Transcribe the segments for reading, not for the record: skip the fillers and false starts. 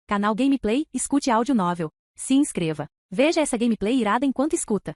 Canal Gameplay, escute áudio novel. Se inscreva. Veja essa gameplay irada enquanto escuta.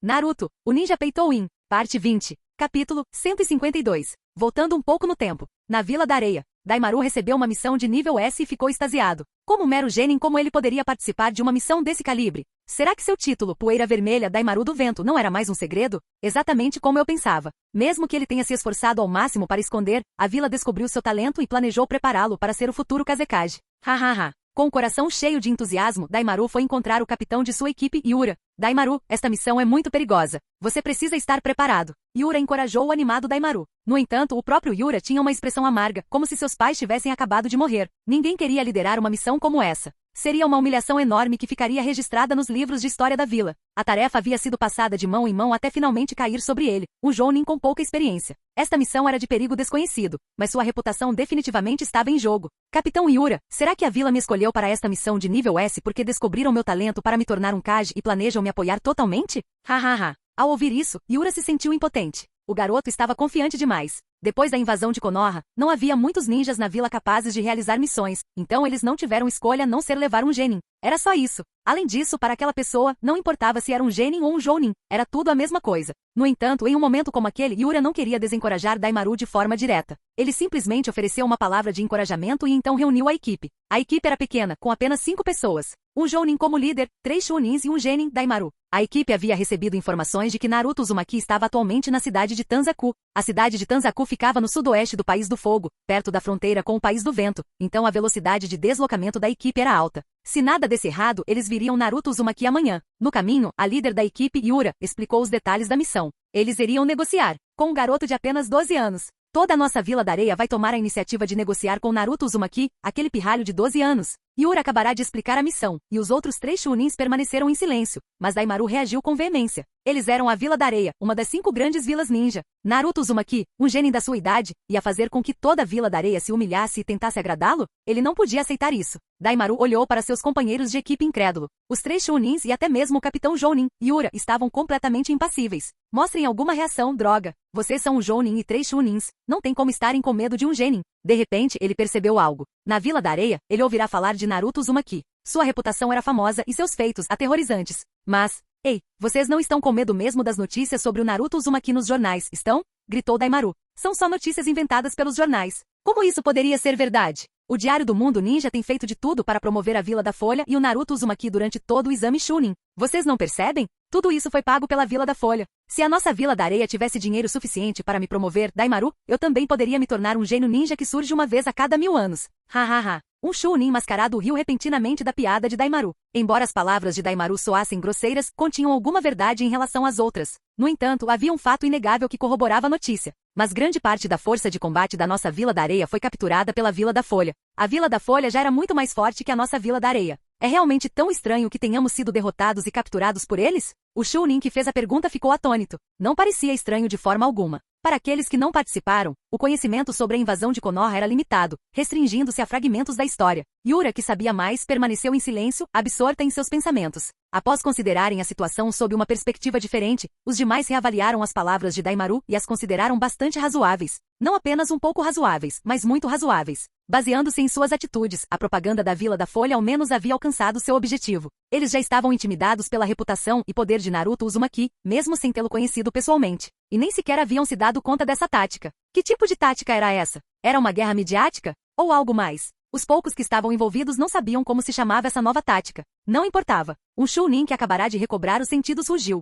Naruto, o Ninja Peitou-in, parte 20, capítulo 152. Voltando um pouco no tempo. Na Vila da Areia, Daimaru recebeu uma missão de nível S e ficou extasiado. Como um mero genin, como ele poderia participar de uma missão desse calibre? Será que seu título, Poeira Vermelha Daimaru do Vento, não era mais um segredo? Exatamente como eu pensava. Mesmo que ele tenha se esforçado ao máximo para esconder, a vila descobriu seu talento e planejou prepará-lo para ser o futuro Kazekage. Hahaha. Com o coração cheio de entusiasmo, Daimaru foi encontrar o capitão de sua equipe, Yura. Daimaru, esta missão é muito perigosa. Você precisa estar preparado. Yura encorajou o animado Daimaru. No entanto, o próprio Yura tinha uma expressão amarga, como se seus pais tivessem acabado de morrer. Ninguém queria liderar uma missão como essa. Seria uma humilhação enorme que ficaria registrada nos livros de história da vila. A tarefa havia sido passada de mão em mão até finalmente cair sobre ele, um jounin com pouca experiência. Esta missão era de perigo desconhecido, mas sua reputação definitivamente estava em jogo. Capitão Yura, será que a vila me escolheu para esta missão de nível S porque descobriram meu talento para me tornar um Kage e planejam me apoiar totalmente? Hahaha. Ao ouvir isso, Yura se sentiu impotente. O garoto estava confiante demais. Depois da invasão de Konoha, não havia muitos ninjas na vila capazes de realizar missões, então eles não tiveram escolha a não ser levar um genin. Era só isso. Além disso, para aquela pessoa, não importava se era um genin ou um jounin, era tudo a mesma coisa. No entanto, em um momento como aquele, Yura não queria desencorajar Daimaru de forma direta. Ele simplesmente ofereceu uma palavra de encorajamento e então reuniu a equipe. A equipe era pequena, com apenas 5 pessoas. Um jounin como líder, 3 chunins e um genin, Daimaru. A equipe havia recebido informações de que Naruto Uzumaki estava atualmente na cidade de Tanzaku. A cidade de Tanzaku ficava no sudoeste do País do Fogo, perto da fronteira com o País do Vento, então a velocidade de deslocamento da equipe era alta. Se nada desse errado, eles viriam Naruto Uzumaki amanhã. No caminho, a líder da equipe, Yura, explicou os detalhes da missão. Eles iriam negociar com um garoto de apenas 12 anos. Toda a nossa Vila da Areia vai tomar a iniciativa de negociar com Naruto Uzumaki, aquele pirralho de 12 anos. Yura acabará de explicar a missão, e os outros 3 chunins permaneceram em silêncio, mas Daimaru reagiu com veemência. Eles eram a Vila da Areia, uma das 5 grandes vilas ninja. Naruto Uzumaki, um genin da sua idade, ia fazer com que toda a Vila da Areia se humilhasse e tentasse agradá-lo? Ele não podia aceitar isso. Daimaru olhou para seus companheiros de equipe incrédulo. Os 3 chunins e até mesmo o capitão Jounin, Yura, estavam completamente impassíveis. Mostrem alguma reação, droga. Vocês são um jounin e 3 chunins. Não tem como estarem com medo de um genin. De repente, ele percebeu algo. Na Vila da Areia, ele ouvirá falar de Naruto Uzumaki. Sua reputação era famosa e seus feitos aterrorizantes. Mas, ei, vocês não estão com medo mesmo das notícias sobre o Naruto Uzumaki nos jornais, estão? Gritou Daimaru. São só notícias inventadas pelos jornais. Como isso poderia ser verdade? O Diário do Mundo Ninja tem feito de tudo para promover a Vila da Folha e o Naruto Uzumaki durante todo o exame Chunin. Vocês não percebem? Tudo isso foi pago pela Vila da Folha. Se a nossa Vila da Areia tivesse dinheiro suficiente para me promover, Daimaru, eu também poderia me tornar um gênio ninja que surge uma vez a cada 1000 anos. Hahaha. Um Chunin mascarado riu repentinamente da piada de Daimaru. Embora as palavras de Daimaru soassem grosseiras, continham alguma verdade em relação às outras. No entanto, havia um fato inegável que corroborava a notícia. Mas grande parte da força de combate da nossa Vila da Areia foi capturada pela Vila da Folha. A Vila da Folha já era muito mais forte que a nossa Vila da Areia. É realmente tão estranho que tenhamos sido derrotados e capturados por eles? O Chunin que fez a pergunta ficou atônito. Não parecia estranho de forma alguma. Para aqueles que não participaram, o conhecimento sobre a invasão de Konoha era limitado, restringindo-se a fragmentos da história. Yura, que sabia mais, permaneceu em silêncio, absorta em seus pensamentos. Após considerarem a situação sob uma perspectiva diferente, os demais reavaliaram as palavras de Daimaru e as consideraram bastante razoáveis. Não apenas um pouco razoáveis, mas muito razoáveis. Baseando-se em suas atitudes, a propaganda da Vila da Folha ao menos havia alcançado seu objetivo. Eles já estavam intimidados pela reputação e poder de Naruto Uzumaki, mesmo sem tê-lo conhecido pessoalmente. E nem sequer haviam se dado conta dessa tática. Que tipo de tática era essa? Era uma guerra midiática? Ou algo mais? Os poucos que estavam envolvidos não sabiam como se chamava essa nova tática. Não importava. Um Chunin que acabará de recobrar os sentidos rugiu.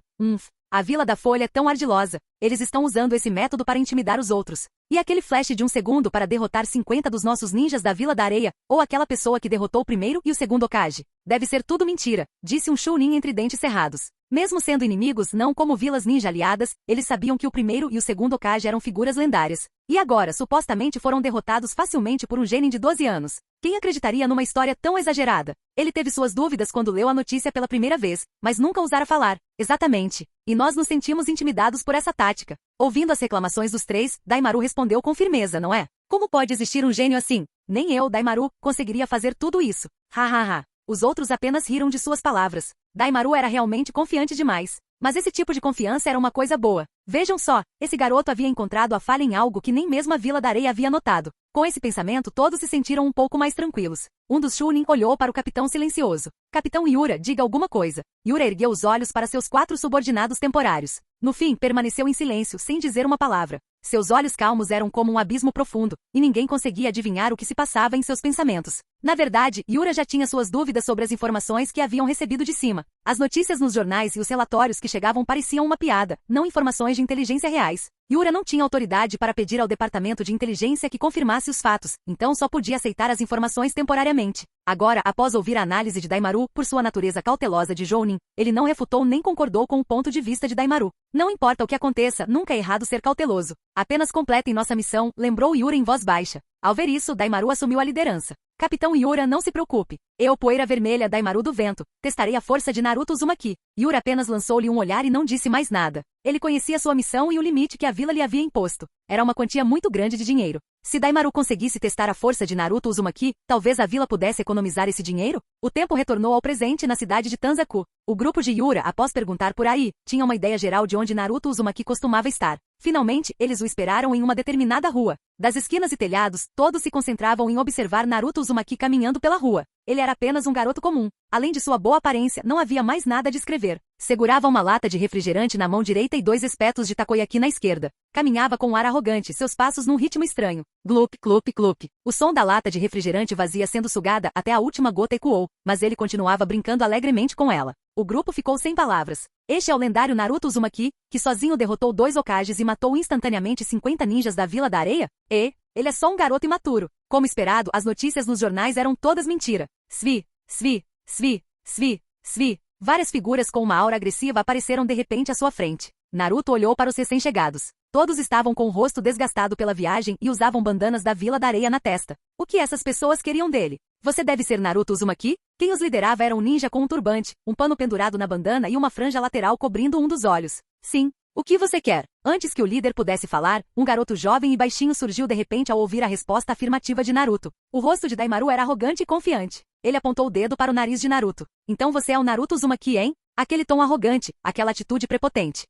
A Vila da Folha é tão ardilosa. Eles estão usando esse método para intimidar os outros. E aquele flash de 1 segundo para derrotar 50 dos nossos ninjas da Vila da Areia, ou aquela pessoa que derrotou o primeiro e o segundo Hokage. Deve ser tudo mentira, disse um Chunin entre dentes cerrados. Mesmo sendo inimigos não como vilas ninja aliadas, eles sabiam que o primeiro e o segundo Hokage eram figuras lendárias. E agora, supostamente foram derrotados facilmente por um genin de 12 anos. Quem acreditaria numa história tão exagerada? Ele teve suas dúvidas quando leu a notícia pela primeira vez, mas nunca ousara falar. Exatamente. E nós nos sentimos intimidados por essa tática. Ouvindo as reclamações dos 3, Daimaru respondeu com firmeza, não é? Como pode existir um gênio assim? Nem eu, Daimaru, conseguiria fazer tudo isso. Hahaha. Os outros apenas riram de suas palavras. Daimaru era realmente confiante demais. Mas esse tipo de confiança era uma coisa boa. Vejam só, esse garoto havia encontrado a falha em algo que nem mesmo a Vila da Areia havia notado. Com esse pensamento todos se sentiram um pouco mais tranquilos. Um dos Chunin olhou para o capitão silencioso. Capitão Yura, diga alguma coisa. Yura ergueu os olhos para seus 4 subordinados temporários. No fim, permaneceu em silêncio, sem dizer uma palavra. Seus olhos calmos eram como um abismo profundo, e ninguém conseguia adivinhar o que se passava em seus pensamentos. Na verdade, Yura já tinha suas dúvidas sobre as informações que haviam recebido de cima. As notícias nos jornais e os relatórios que chegavam pareciam uma piada, não informações de inteligência reais. Yura não tinha autoridade para pedir ao departamento de inteligência que confirmasse os fatos, então só podia aceitar as informações temporariamente. Agora, após ouvir a análise de Daimaru, por sua natureza cautelosa de Jounin, ele não refutou nem concordou com o ponto de vista de Daimaru. Não importa o que aconteça, nunca é errado ser cauteloso. Apenas completem nossa missão, lembrou Yura em voz baixa. Ao ver isso, Daimaru assumiu a liderança. Capitão Yura, não se preocupe. Eu, Poeira Vermelha, Daimaru do Vento, testarei a força de Naruto Uzumaki. Yura apenas lançou-lhe um olhar e não disse mais nada. Ele conhecia sua missão e o limite que a vila lhe havia imposto. Era uma quantia muito grande de dinheiro. Se Daimaru conseguisse testar a força de Naruto Uzumaki, talvez a vila pudesse economizar esse dinheiro? O tempo retornou ao presente na cidade de Tanzaku. O grupo de Yura, após perguntar por aí, tinha uma ideia geral de onde Naruto Uzumaki costumava estar. Finalmente, eles o esperaram em uma determinada rua. Das esquinas e telhados, todos se concentravam em observar Naruto Uzumaki caminhando pela rua. Ele era apenas um garoto comum. Além de sua boa aparência, não havia mais nada a descrever. Segurava uma lata de refrigerante na mão direita e 2 espetos de takoyaki na esquerda. Caminhava com um ar arrogante, seus passos num ritmo estranho. Glup, glup, glup. O som da lata de refrigerante vazia sendo sugada até a última gota ecoou, mas ele continuava brincando alegremente com ela. O grupo ficou sem palavras. Este é o lendário Naruto Uzumaki, que sozinho derrotou 2 Hokages e matou instantaneamente 50 ninjas da Vila da Areia? Ele é só um garoto imaturo. Como esperado, as notícias nos jornais eram todas mentira. Svi, Svi, Svi, Svi, Svi. Várias figuras com uma aura agressiva apareceram de repente à sua frente. Naruto olhou para os recém-chegados. Todos estavam com o rosto desgastado pela viagem e usavam bandanas da Vila da Areia na testa. O que essas pessoas queriam dele? Você deve ser Naruto Uzumaki? Quem os liderava era um ninja com um turbante, um pano pendurado na bandana e uma franja lateral cobrindo um dos olhos. Sim. O que você quer? Antes que o líder pudesse falar, um garoto jovem e baixinho surgiu de repente ao ouvir a resposta afirmativa de Naruto. O rosto de Daimaru era arrogante e confiante. Ele apontou o dedo para o nariz de Naruto. Então você é o Naruto Uzumaki, hein? Aquele tom arrogante, aquela atitude prepotente.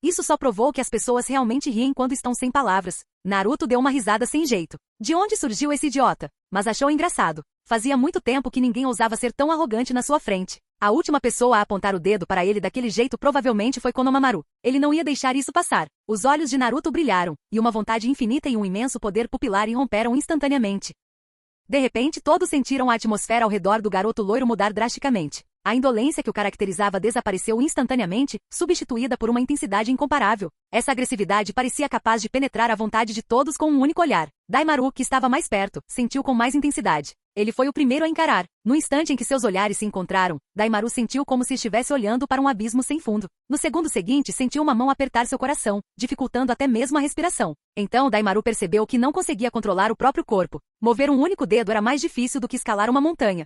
Isso só provou que as pessoas realmente riem quando estão sem palavras. Naruto deu uma risada sem jeito. De onde surgiu esse idiota? Mas achou engraçado. Fazia muito tempo que ninguém ousava ser tão arrogante na sua frente. A última pessoa a apontar o dedo para ele daquele jeito provavelmente foi Konohamaru. Ele não ia deixar isso passar. Os olhos de Naruto brilharam, e uma vontade infinita e um imenso poder pupilar irromperam instantaneamente. De repente todos sentiram a atmosfera ao redor do garoto loiro mudar drasticamente. A indolência que o caracterizava desapareceu instantaneamente, substituída por uma intensidade incomparável. Essa agressividade parecia capaz de penetrar a vontade de todos com um único olhar. Daimaru, que estava mais perto, sentiu com mais intensidade. Ele foi o primeiro a encarar. No instante em que seus olhares se encontraram, Daimaru sentiu como se estivesse olhando para um abismo sem fundo. No segundo seguinte, sentiu uma mão apertar seu coração, dificultando até mesmo a respiração. Então Daimaru percebeu que não conseguia controlar o próprio corpo. Mover um único dedo era mais difícil do que escalar uma montanha.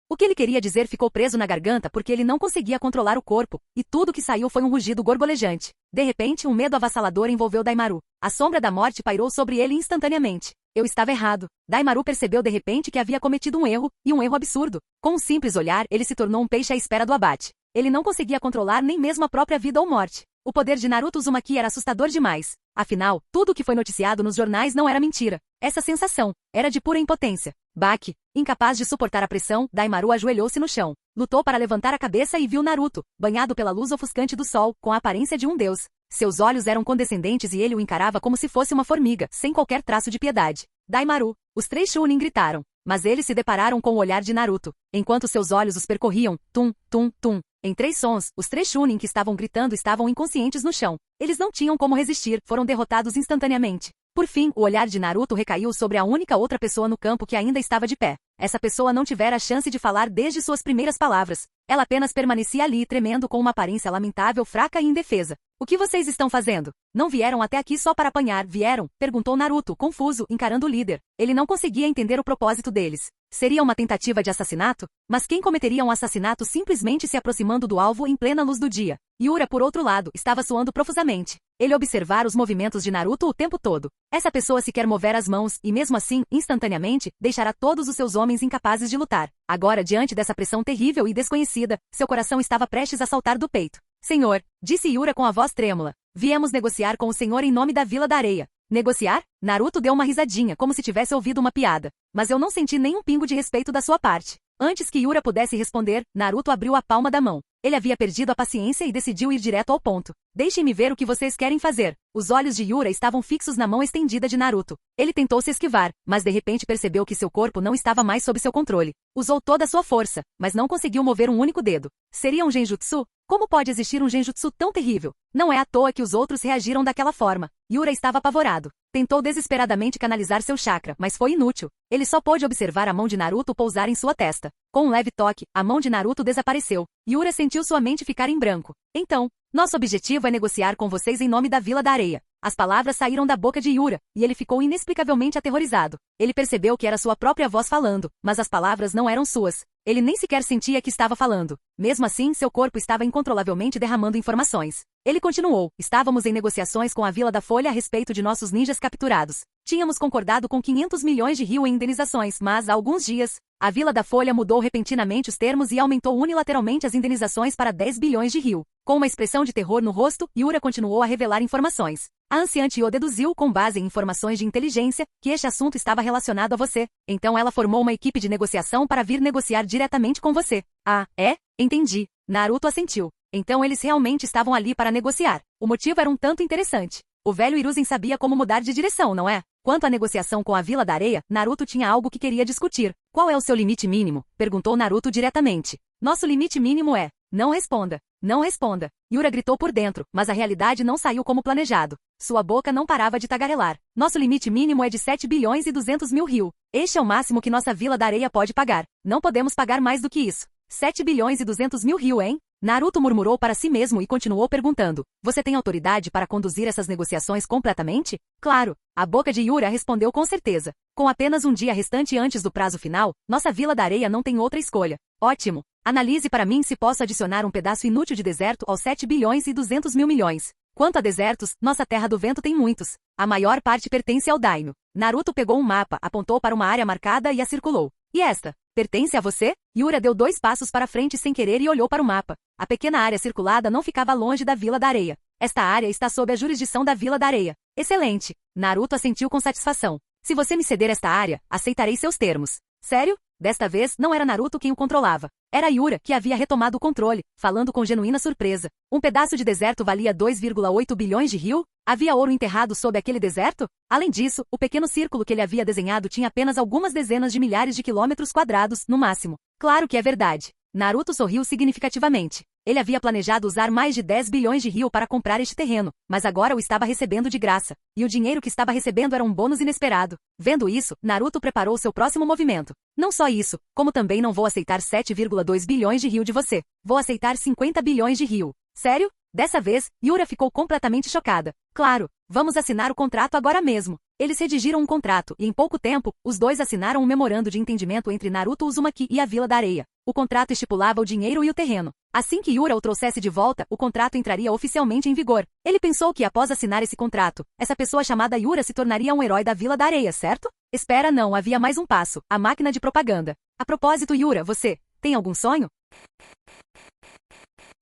O que ele queria dizer ficou preso na garganta porque ele não conseguia controlar o corpo, e tudo que saiu foi um rugido gorgolejante. De repente, um medo avassalador envolveu Daimaru. A sombra da morte pairou sobre ele instantaneamente. Eu estava errado. Daimaru percebeu de repente que havia cometido um erro, e um erro absurdo. Com um simples olhar, ele se tornou um peixe à espera do abate. Ele não conseguia controlar nem mesmo a própria vida ou morte. O poder de Naruto Uzumaki era assustador demais. Afinal, tudo o que foi noticiado nos jornais não era mentira. Essa sensação era de pura impotência. Baque. Incapaz de suportar a pressão, Daimaru ajoelhou-se no chão. Lutou para levantar a cabeça e viu Naruto, banhado pela luz ofuscante do sol, com a aparência de um deus. Seus olhos eram condescendentes e ele o encarava como se fosse uma formiga, sem qualquer traço de piedade. Daimaru. Os 3 Chunin gritaram. Mas eles se depararam com o olhar de Naruto, enquanto seus olhos os percorriam, tum, tum, tum. Em 3 sons, os 3 Chunin que estavam gritando estavam inconscientes no chão. Eles não tinham como resistir, foram derrotados instantaneamente. Por fim, o olhar de Naruto recaiu sobre a única outra pessoa no campo que ainda estava de pé. Essa pessoa não tivera a chance de falar desde suas primeiras palavras. Ela apenas permanecia ali, tremendo com uma aparência lamentável, fraca e indefesa. O que vocês estão fazendo? Não vieram até aqui só para apanhar, vieram? Perguntou Naruto, confuso, encarando o líder. Ele não conseguia entender o propósito deles. Seria uma tentativa de assassinato? Mas quem cometeria um assassinato simplesmente se aproximando do alvo em plena luz do dia? Yura, por outro lado, estava suando profusamente. Ele observara os movimentos de Naruto o tempo todo. Essa pessoa sequer mover as mãos, e mesmo assim, instantaneamente, deixará todos os seus homens incapazes de lutar. Agora, diante dessa pressão terrível e desconhecida, seu coração estava prestes a saltar do peito. Senhor, disse Yura com a voz trêmula, Viemos negociar com o senhor em nome da Vila da Areia. Negociar? Naruto deu uma risadinha, como se tivesse ouvido uma piada. Mas eu não senti nenhum pingo de respeito da sua parte. Antes que Yura pudesse responder, Naruto abriu a palma da mão. Ele havia perdido a paciência e decidiu ir direto ao ponto. Deixem-me ver o que vocês querem fazer. Os olhos de Yura estavam fixos na mão estendida de Naruto. Ele tentou se esquivar, mas de repente percebeu que seu corpo não estava mais sob seu controle. Usou toda a sua força, mas não conseguiu mover um único dedo. Seria um genjutsu? Como pode existir um genjutsu tão terrível? Não é à toa que os outros reagiram daquela forma. Yura estava apavorado. Tentou desesperadamente canalizar seu chakra, mas foi inútil. Ele só pôde observar a mão de Naruto pousar em sua testa. Com um leve toque, a mão de Naruto desapareceu. Yura sentiu sua mente ficar em branco. Então, nosso objetivo é negociar com vocês em nome da Vila da Areia. As palavras saíram da boca de Yura, e ele ficou inexplicavelmente aterrorizado. Ele percebeu que era sua própria voz falando, mas as palavras não eram suas. Ele nem sequer sentia que estava falando. Mesmo assim, seu corpo estava incontrolavelmente derramando informações. Ele continuou: estávamos em negociações com a Vila da Folha a respeito de nossos ninjas capturados. Tínhamos concordado com 500 milhões de ryu em indenizações, mas há alguns dias, a Vila da Folha mudou repentinamente os termos e aumentou unilateralmente as indenizações para 10 bilhões de ryu. Com uma expressão de terror no rosto, Yura continuou a revelar informações. A anciã Tio deduziu, com base em informações de inteligência, que este assunto estava relacionado a você. Então ela formou uma equipe de negociação para vir negociar diretamente com você. Ah, é? Entendi. Naruto assentiu. Então eles realmente estavam ali para negociar. O motivo era um tanto interessante. O velho Hiruzen sabia como mudar de direção, não é? Quanto à negociação com a Vila da Areia, Naruto tinha algo que queria discutir. Qual é o seu limite mínimo? Perguntou Naruto diretamente. Nosso limite mínimo é... Não responda. Não responda. Yura gritou por dentro, mas a realidade não saiu como planejado. Sua boca não parava de tagarelar. Nosso limite mínimo é de 7 bilhões e 200 mil ryu. Este é o máximo que nossa Vila da Areia pode pagar. Não podemos pagar mais do que isso. 7 bilhões e 200 mil ryu, hein? Naruto murmurou para si mesmo e continuou perguntando. Você tem autoridade para conduzir essas negociações completamente? Claro. A boca de Yura respondeu com certeza. Com apenas um dia restante antes do prazo final, nossa Vila da Areia não tem outra escolha. Ótimo. Analise para mim se posso adicionar um pedaço inútil de deserto aos 7 bilhões e 200 mil milhões. Quanto a desertos, nossa Terra do Vento tem muitos. A maior parte pertence ao Daino. Naruto pegou um mapa, apontou para uma área marcada e a circulou. E esta? Pertence a você? Yura deu 2 passos para frente sem querer e olhou para o mapa. A pequena área circulada não ficava longe da Vila da Areia. Esta área está sob a jurisdição da Vila da Areia. Excelente. Naruto assentiu com satisfação. Se você me ceder esta área, aceitarei seus termos. Sério? Desta vez, não era Naruto quem o controlava. Era Yura, que havia retomado o controle, falando com genuína surpresa. Um pedaço de deserto valia 2,8 bilhões de ryu? Havia ouro enterrado sob aquele deserto? Além disso, o pequeno círculo que ele havia desenhado tinha apenas algumas dezenas de milhares de quilômetros quadrados, no máximo. Claro que é verdade. Naruto sorriu significativamente. Ele havia planejado usar mais de 10 bilhões de ryu para comprar este terreno, mas agora o estava recebendo de graça. E o dinheiro que estava recebendo era um bônus inesperado. Vendo isso, Naruto preparou seu próximo movimento. Não só isso, como também não vou aceitar 7,2 bilhões de ryu de você. Vou aceitar 50 bilhões de ryu. Sério? Dessa vez, Yura ficou completamente chocada. Claro, vamos assinar o contrato agora mesmo. Eles redigiram um contrato e em pouco tempo, os dois assinaram um memorando de entendimento entre Naruto Uzumaki e a Vila da Areia. O contrato estipulava o dinheiro e o terreno. Assim que Yura o trouxesse de volta, o contrato entraria oficialmente em vigor. Ele pensou que após assinar esse contrato, essa pessoa chamada Yura se tornaria um herói da Vila da Areia, certo? Espera, não, havia mais um passo, a máquina de propaganda. A propósito, Yura, você tem algum sonho?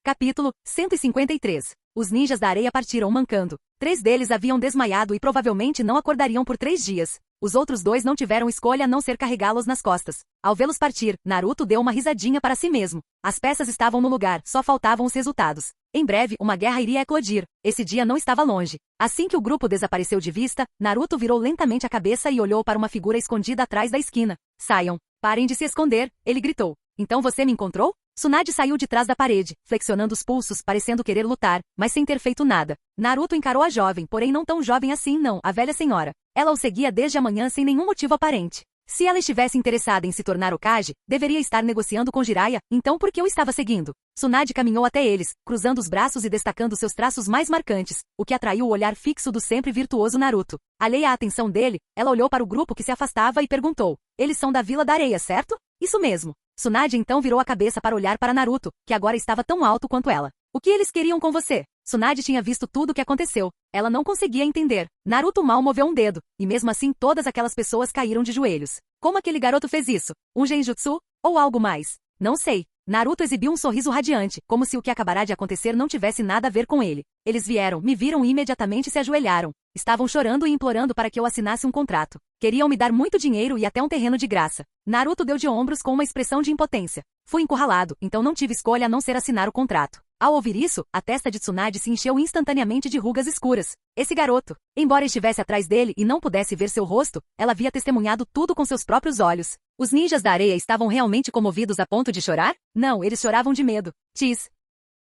Capítulo 153. Os ninjas da areia partiram mancando. 3 deles haviam desmaiado e provavelmente não acordariam por 3 dias. Os outros 2 não tiveram escolha a não ser carregá-los nas costas. Ao vê-los partir, Naruto deu uma risadinha para si mesmo. As peças estavam no lugar, só faltavam os resultados. Em breve, uma guerra iria eclodir. Esse dia não estava longe. Assim que o grupo desapareceu de vista, Naruto virou lentamente a cabeça e olhou para uma figura escondida atrás da esquina. Saiam. Parem de se esconder, ele gritou. Então você me encontrou? Tsunade saiu de trás da parede, flexionando os pulsos, parecendo querer lutar, mas sem ter feito nada. Naruto encarou a jovem, porém não tão jovem assim não, a velha senhora. Ela o seguia desde a manhã sem nenhum motivo aparente. Se ela estivesse interessada em se tornar Hokage, deveria estar negociando com Jiraiya, então por que o estava seguindo? Tsunade caminhou até eles, cruzando os braços e destacando seus traços mais marcantes, o que atraiu o olhar fixo do sempre virtuoso Naruto. Alheia à atenção dele, ela olhou para o grupo que se afastava e perguntou. Eles são da Vila da Areia, certo? Isso mesmo. Tsunade então virou a cabeça para olhar para Naruto, que agora estava tão alto quanto ela. O que eles queriam com você? Tsunade tinha visto tudo o que aconteceu. Ela não conseguia entender. Naruto mal moveu um dedo, e mesmo assim todas aquelas pessoas caíram de joelhos. Como aquele garoto fez isso? Um genjutsu? Ou algo mais? Não sei. Naruto exibiu um sorriso radiante, como se o que acabará de acontecer não tivesse nada a ver com ele. Eles vieram, me viram e imediatamente se ajoelharam. Estavam chorando e implorando para que eu assinasse um contrato. Queriam me dar muito dinheiro e até um terreno de graça. Naruto deu de ombros com uma expressão de impotência. Fui encurralado, então não tive escolha a não ser assinar o contrato. Ao ouvir isso, a testa de Tsunade se encheu instantaneamente de rugas escuras. Esse garoto, embora estivesse atrás dele e não pudesse ver seu rosto, ela havia testemunhado tudo com seus próprios olhos. Os ninjas da areia estavam realmente comovidos a ponto de chorar? Não, eles choravam de medo.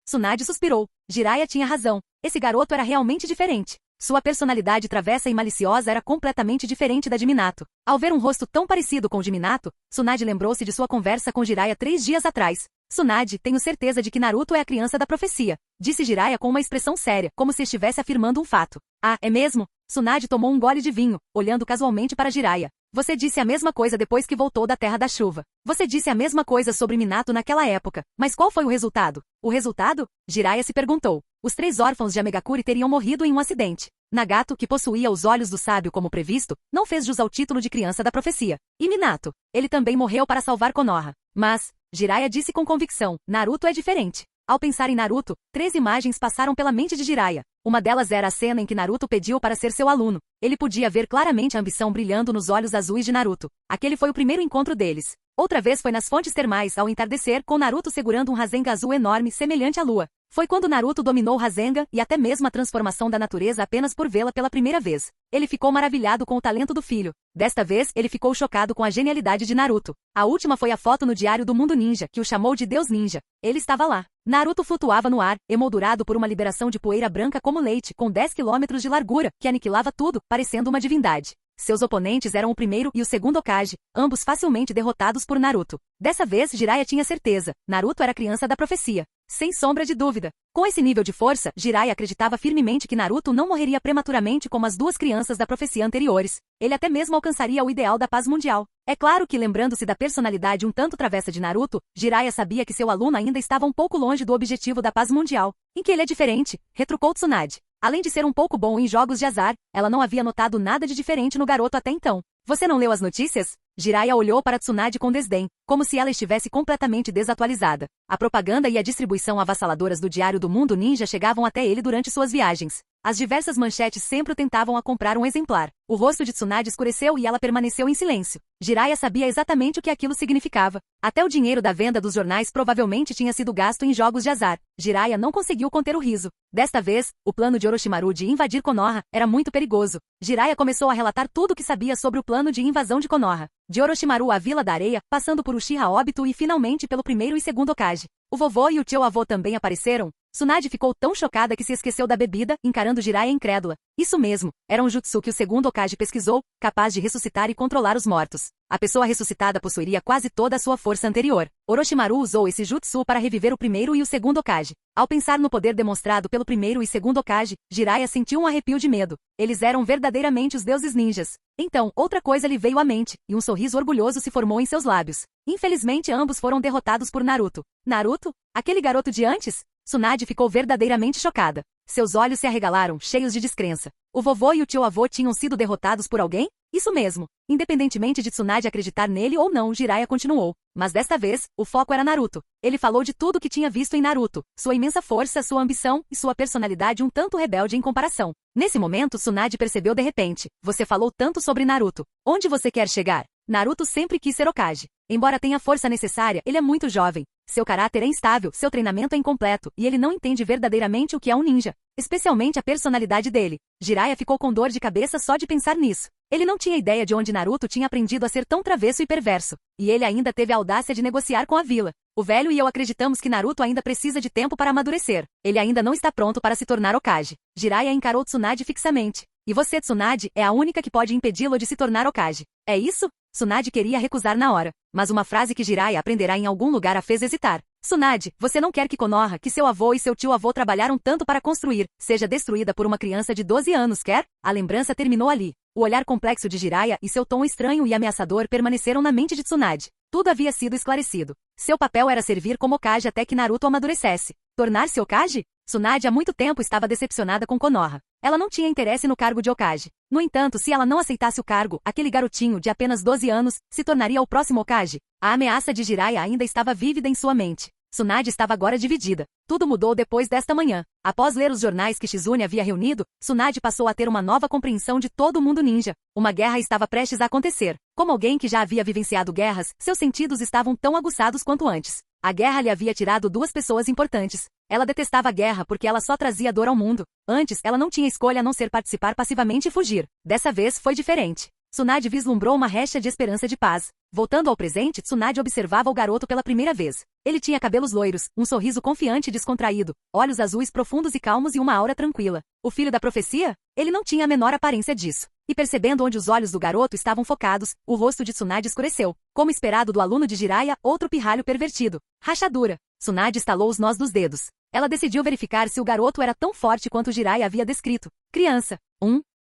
Tsunade suspirou. Jiraiya tinha razão. Esse garoto era realmente diferente. Sua personalidade travessa e maliciosa era completamente diferente da de Minato. Ao ver um rosto tão parecido com o de Minato, Tsunade lembrou-se de sua conversa com Jiraiya 3 dias atrás. Tsunade, tenho certeza de que Naruto é a criança da profecia, disse Jiraiya com uma expressão séria, como se estivesse afirmando um fato. Ah, é mesmo? Tsunade tomou um gole de vinho, olhando casualmente para Jiraiya. Você disse a mesma coisa depois que voltou da Terra da Chuva. Você disse a mesma coisa sobre Minato naquela época, mas qual foi o resultado? O resultado? Jiraiya se perguntou. Os 3 órfãos de Amegakure teriam morrido em um acidente. Nagato, que possuía os olhos do sábio como previsto, não fez jus ao título de criança da profecia. E Minato? Ele também morreu para salvar Konoha. Mas, Jiraiya disse com convicção, Naruto é diferente. Ao pensar em Naruto, 3 imagens passaram pela mente de Jiraiya. Uma delas era a cena em que Naruto pediu para ser seu aluno. Ele podia ver claramente a ambição brilhando nos olhos azuis de Naruto. Aquele foi o primeiro encontro deles. Outra vez foi nas fontes termais ao entardecer, com Naruto segurando um Rasengan azul enorme semelhante à lua. Foi quando Naruto dominou o Rasengan e até mesmo a transformação da natureza apenas por vê-la pela primeira vez. Ele ficou maravilhado com o talento do filho. Desta vez, ele ficou chocado com a genialidade de Naruto. A última foi a foto no Diário do Mundo Ninja, que o chamou de Deus Ninja. Ele estava lá. Naruto flutuava no ar, emoldurado por uma liberação de poeira branca como leite, com 10 quilômetros de largura, que aniquilava tudo, parecendo uma divindade. Seus oponentes eram o primeiro e o segundo Hokage, ambos facilmente derrotados por Naruto. Dessa vez, Jiraiya tinha certeza. Naruto era a criança da profecia. Sem sombra de dúvida. Com esse nível de força, Jiraiya acreditava firmemente que Naruto não morreria prematuramente como as 2 crianças da profecia anteriores. Ele até mesmo alcançaria o ideal da paz mundial. É claro que, lembrando-se da personalidade um tanto travessa de Naruto, Jiraiya sabia que seu aluno ainda estava um pouco longe do objetivo da paz mundial. Em que ele é diferente, retrucou Tsunade. Além de ser um pouco bom em jogos de azar, ela não havia notado nada de diferente no garoto até então. Você não leu as notícias? Jiraiya olhou para Tsunade com desdém, como se ela estivesse completamente desatualizada. A propaganda e a distribuição avassaladoras do Diário do Mundo Ninja chegavam até ele durante suas viagens. As diversas manchetes sempre o tentavam a comprar um exemplar. O rosto de Tsunade escureceu e ela permaneceu em silêncio. Jiraiya sabia exatamente o que aquilo significava. Até o dinheiro da venda dos jornais provavelmente tinha sido gasto em jogos de azar. Jiraiya não conseguiu conter o riso. Desta vez, o plano de Orochimaru de invadir Konoha era muito perigoso. Jiraiya começou a relatar tudo o que sabia sobre o plano de invasão de Konoha. De Orochimaru à Vila da Areia, passando por Uchiha Obito e finalmente pelo primeiro e segundo Hokage. O vovô e o tio-avô também apareceram. Tsunade ficou tão chocada que se esqueceu da bebida, encarando Jiraiya incrédula. Isso mesmo, era um jutsu que o segundo Hokage pesquisou, capaz de ressuscitar e controlar os mortos. A pessoa ressuscitada possuiria quase toda a sua força anterior. Orochimaru usou esse jutsu para reviver o primeiro e o segundo Hokage. Ao pensar no poder demonstrado pelo primeiro e segundo Hokage, Jiraiya sentiu um arrepio de medo. Eles eram verdadeiramente os deuses ninjas. Então, outra coisa lhe veio à mente, e um sorriso orgulhoso se formou em seus lábios. Infelizmente ambos foram derrotados por Naruto. Naruto? Aquele garoto de antes? Tsunade ficou verdadeiramente chocada. Seus olhos se arregalaram, cheios de descrença. O vovô e o tio-avô tinham sido derrotados por alguém? Isso mesmo. Independentemente de Tsunade acreditar nele ou não, Jiraiya continuou. Mas desta vez, o foco era Naruto. Ele falou de tudo o que tinha visto em Naruto, sua imensa força, sua ambição e sua personalidade um tanto rebelde em comparação. Nesse momento, Tsunade percebeu de repente. Você falou tanto sobre Naruto. Onde você quer chegar? Naruto sempre quis ser Hokage. Embora tenha a força necessária, ele é muito jovem. Seu caráter é instável, seu treinamento é incompleto, e ele não entende verdadeiramente o que é um ninja. Especialmente a personalidade dele. Jiraiya ficou com dor de cabeça só de pensar nisso. Ele não tinha ideia de onde Naruto tinha aprendido a ser tão travesso e perverso. E ele ainda teve a audácia de negociar com a vila. O velho e eu acreditamos que Naruto ainda precisa de tempo para amadurecer. Ele ainda não está pronto para se tornar Hokage. Jiraiya encarou Tsunade fixamente. E você, Tsunade, é a única que pode impedi-lo de se tornar Hokage. É isso? Tsunade queria recusar na hora. Mas uma frase que Jiraiya aprenderá em algum lugar a fez hesitar. Tsunade, você não quer que Konoha, que seu avô e seu tio-avô trabalharam tanto para construir, seja destruída por uma criança de 12 anos, quer? A lembrança terminou ali. O olhar complexo de Jiraiya e seu tom estranho e ameaçador permaneceram na mente de Tsunade. Tudo havia sido esclarecido. Seu papel era servir como Hokage até que Naruto amadurecesse. Tornar-se Hokage? Tsunade há muito tempo estava decepcionada com Konoha. Ela não tinha interesse no cargo de Hokage. No entanto, se ela não aceitasse o cargo, aquele garotinho de apenas 12 anos se tornaria o próximo Hokage. A ameaça de Jiraiya ainda estava vívida em sua mente. Tsunade estava agora dividida. Tudo mudou depois desta manhã. Após ler os jornais que Shizune havia reunido, Tsunade passou a ter uma nova compreensão de todo o mundo ninja. Uma guerra estava prestes a acontecer. Como alguém que já havia vivenciado guerras, seus sentidos estavam tão aguçados quanto antes. A guerra lhe havia tirado duas pessoas importantes. Ela detestava a guerra porque ela só trazia dor ao mundo. Antes, ela não tinha escolha a não ser participar passivamente e fugir. Dessa vez, foi diferente. Tsunade vislumbrou uma recha de esperança de paz. Voltando ao presente, Tsunade observava o garoto pela primeira vez. Ele tinha cabelos loiros, um sorriso confiante e descontraído, olhos azuis profundos e calmos e uma aura tranquila. O filho da profecia? Ele não tinha a menor aparência disso. E percebendo onde os olhos do garoto estavam focados, o rosto de Tsunade escureceu. Como esperado do aluno de Jiraiya, outro pirralho pervertido. Rachadura. Tsunade estalou os nós dos dedos. Ela decidiu verificar se o garoto era tão forte quanto Jiraiya havia descrito. Criança.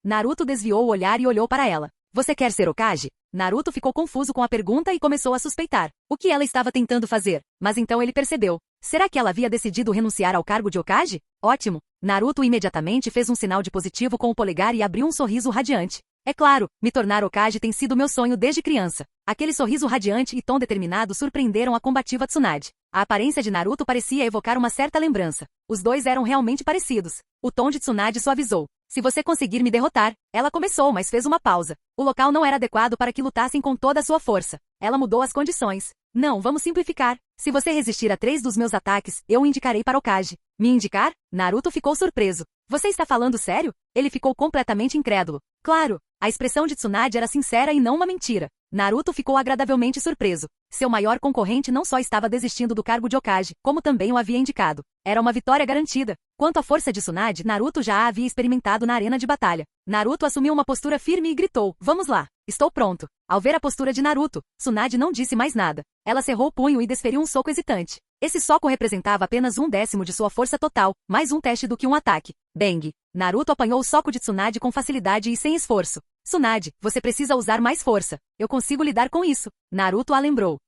Naruto desviou o olhar e olhou para ela. Você quer ser Hokage? Naruto ficou confuso com a pergunta e começou a suspeitar. O que ela estava tentando fazer? Mas então ele percebeu. Será que ela havia decidido renunciar ao cargo de Hokage? Ótimo. Naruto imediatamente fez um sinal de positivo com o polegar e abriu um sorriso radiante. É claro, me tornar Hokage tem sido meu sonho desde criança. Aquele sorriso radiante e tom determinado surpreenderam a combativa Tsunade. A aparência de Naruto parecia evocar uma certa lembrança. Os dois eram realmente parecidos. O tom de Tsunade suavizou. Se você conseguir me derrotar, ela começou, mas fez uma pausa. O local não era adequado para que lutassem com toda a sua força. Ela mudou as condições. Não, vamos simplificar. Se você resistir a 3 dos meus ataques, eu o indicarei para Hokage. Me indicar? Naruto ficou surpreso. Você está falando sério? Ele ficou completamente incrédulo. Claro, a expressão de Tsunade era sincera e não uma mentira. Naruto ficou agradavelmente surpreso. Seu maior concorrente não só estava desistindo do cargo de Hokage, como também o havia indicado. Era uma vitória garantida. Quanto à força de Tsunade, Naruto já a havia experimentado na arena de batalha. Naruto assumiu uma postura firme e gritou, vamos lá, estou pronto. Ao ver a postura de Naruto, Tsunade não disse mais nada. Ela cerrou o punho e desferiu um soco hesitante. Esse soco representava apenas 1/10 de sua força total, mais um teste do que um ataque. Bang! Naruto apanhou o soco de Tsunade com facilidade e sem esforço. Tsunade, você precisa usar mais força. Eu consigo lidar com isso. Naruto a lembrou.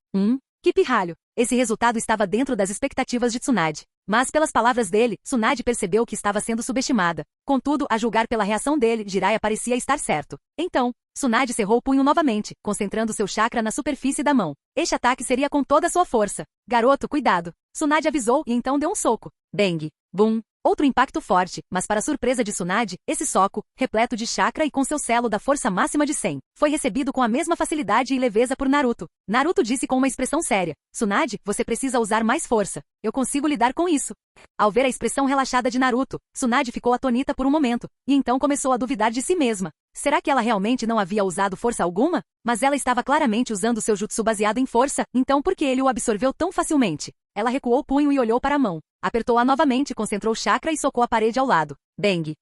Que pirralho. Esse resultado estava dentro das expectativas de Tsunade. Mas pelas palavras dele, Tsunade percebeu que estava sendo subestimada. Contudo, a julgar pela reação dele, Jiraiya parecia estar certo. Então, Tsunade cerrou o punho novamente, concentrando seu chakra na superfície da mão. Este ataque seria com toda a sua força. Garoto, cuidado. Tsunade avisou e então deu um soco. Bang! Boom! Outro impacto forte, mas para surpresa de Tsunade, esse soco, repleto de chakra e com seu selo da força máxima de 100, foi recebido com a mesma facilidade e leveza por Naruto. Naruto disse com uma expressão séria. Tsunade, você precisa usar mais força. Eu consigo lidar com isso. Ao ver a expressão relaxada de Naruto, Tsunade ficou atonita por um momento, e então começou a duvidar de si mesma. Será que ela realmente não havia usado força alguma? Mas ela estava claramente usando seu jutsu baseado em força, então por que ele o absorveu tão facilmente? Ela recuou o punho e olhou para a mão. Apertou-a novamente, concentrou o chakra e socou a parede ao lado. Bang!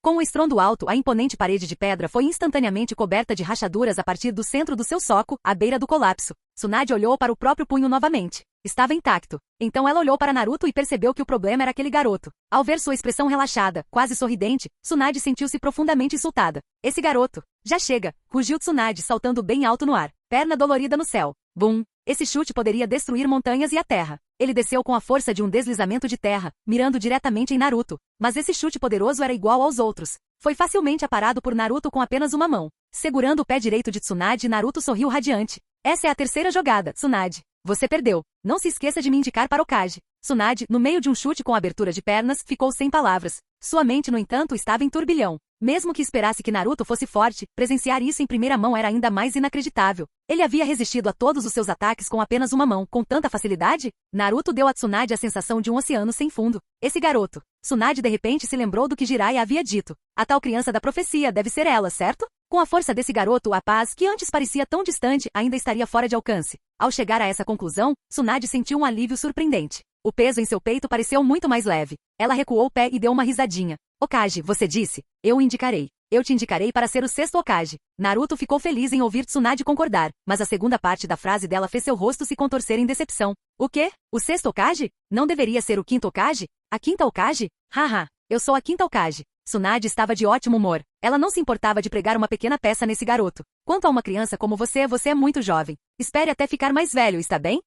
Com um estrondo alto, a imponente parede de pedra foi instantaneamente coberta de rachaduras a partir do centro do seu soco, à beira do colapso. Tsunade olhou para o próprio punho novamente. Estava intacto. Então ela olhou para Naruto e percebeu que o problema era aquele garoto. Ao ver sua expressão relaxada, quase sorridente, Tsunade sentiu-se profundamente insultada. Esse garoto. Já chega, rugiu Tsunade, saltando bem alto no ar. Perna dolorida no céu. Bum! Esse chute poderia destruir montanhas e a terra. Ele desceu com a força de um deslizamento de terra, mirando diretamente em Naruto. Mas esse chute poderoso era igual aos outros. Foi facilmente aparado por Naruto com apenas uma mão. Segurando o pé direito de Tsunade, Naruto sorriu radiante. Essa é a terceira jogada, Tsunade. Você perdeu. Não se esqueça de me indicar para Hokage. Tsunade, no meio de um chute com abertura de pernas, ficou sem palavras. Sua mente, no entanto, estava em turbilhão. Mesmo que esperasse que Naruto fosse forte, presenciar isso em primeira mão era ainda mais inacreditável. Ele havia resistido a todos os seus ataques com apenas uma mão, com tanta facilidade? Naruto deu a Tsunade a sensação de um oceano sem fundo. Esse garoto. Tsunade de repente se lembrou do que Jiraiya havia dito. A tal criança da profecia deve ser ela, certo? Com a força desse garoto, a paz, que antes parecia tão distante, ainda estaria fora de alcance. Ao chegar a essa conclusão, Tsunade sentiu um alívio surpreendente. O peso em seu peito pareceu muito mais leve. Ela recuou o pé e deu uma risadinha. Hokage, você disse? Eu o indicarei. Eu te indicarei para ser o 6º Hokage. Naruto ficou feliz em ouvir Tsunade concordar, mas a segunda parte da frase dela fez seu rosto se contorcer em decepção. O quê? O 6º Hokage? Não deveria ser o 5º Hokage? A 5ª Hokage? Haha, eu sou a 5ª Hokage. Tsunade estava de ótimo humor. Ela não se importava de pregar uma pequena peça nesse garoto. Quanto a uma criança como você é muito jovem. Espere até ficar mais velho, está bem?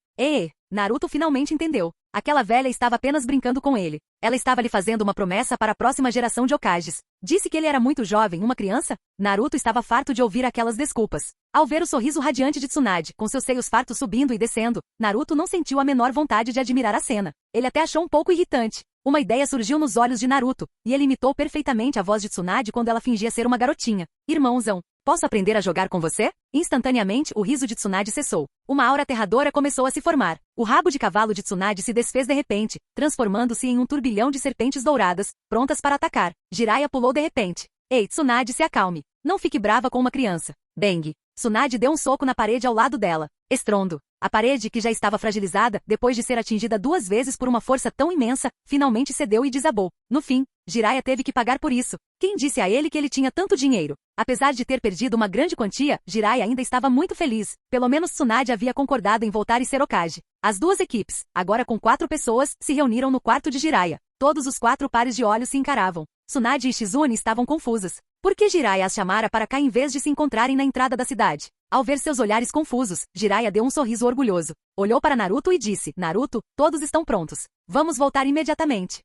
Naruto finalmente entendeu. Aquela velha estava apenas brincando com ele. Ela estava lhe fazendo uma promessa para a próxima geração de Hokages. Disse que ele era muito jovem, uma criança? Naruto estava farto de ouvir aquelas desculpas. Ao ver o sorriso radiante de Tsunade, com seus seios fartos subindo e descendo, Naruto não sentiu a menor vontade de admirar a cena. Ele até achou um pouco irritante. Uma ideia surgiu nos olhos de Naruto, e ele imitou perfeitamente a voz de Tsunade quando ela fingia ser uma garotinha. Irmãozão, posso aprender a jogar com você? Instantaneamente, o riso de Tsunade cessou. Uma aura aterradora começou a se formar. O rabo de cavalo de Tsunade se desfez de repente, transformando-se em um turbilhão de serpentes douradas, prontas para atacar. Jiraiya pulou de repente. Ei, Tsunade, se acalme. Não fique brava com uma criança. Bang! Tsunade deu um soco na parede ao lado dela. Estrondo. A parede, que já estava fragilizada, depois de ser atingida 2 vezes por uma força tão imensa, finalmente cedeu e desabou. No fim, Jiraiya teve que pagar por isso. Quem disse a ele que ele tinha tanto dinheiro? Apesar de ter perdido uma grande quantia, Jiraiya ainda estava muito feliz. Pelo menos Tsunade havia concordado em voltar e ser Hokage. As 2 equipes, agora com 4 pessoas, se reuniram no quarto de Jiraiya. Todos os 4 pares de olhos se encaravam. Tsunade e Shizune estavam confusas. Por que Jiraiya as chamara para cá em vez de se encontrarem na entrada da cidade? Ao ver seus olhares confusos, Jiraiya deu um sorriso orgulhoso. Olhou para Naruto e disse, Naruto, todos estão prontos. Vamos voltar imediatamente.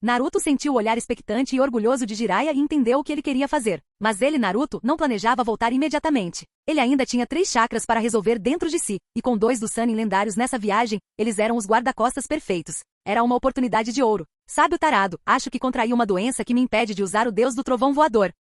Naruto sentiu o olhar expectante e orgulhoso de Jiraiya e entendeu o que ele queria fazer. Mas ele, Naruto, não planejava voltar imediatamente. Ele ainda tinha 3 chakras para resolver dentro de si, e com 2 dos Sannin lendários nessa viagem, eles eram os guarda-costas perfeitos. Era uma oportunidade de ouro. Sábio tarado, acho que contraí uma doença que me impede de usar o Deus do Trovão Voador.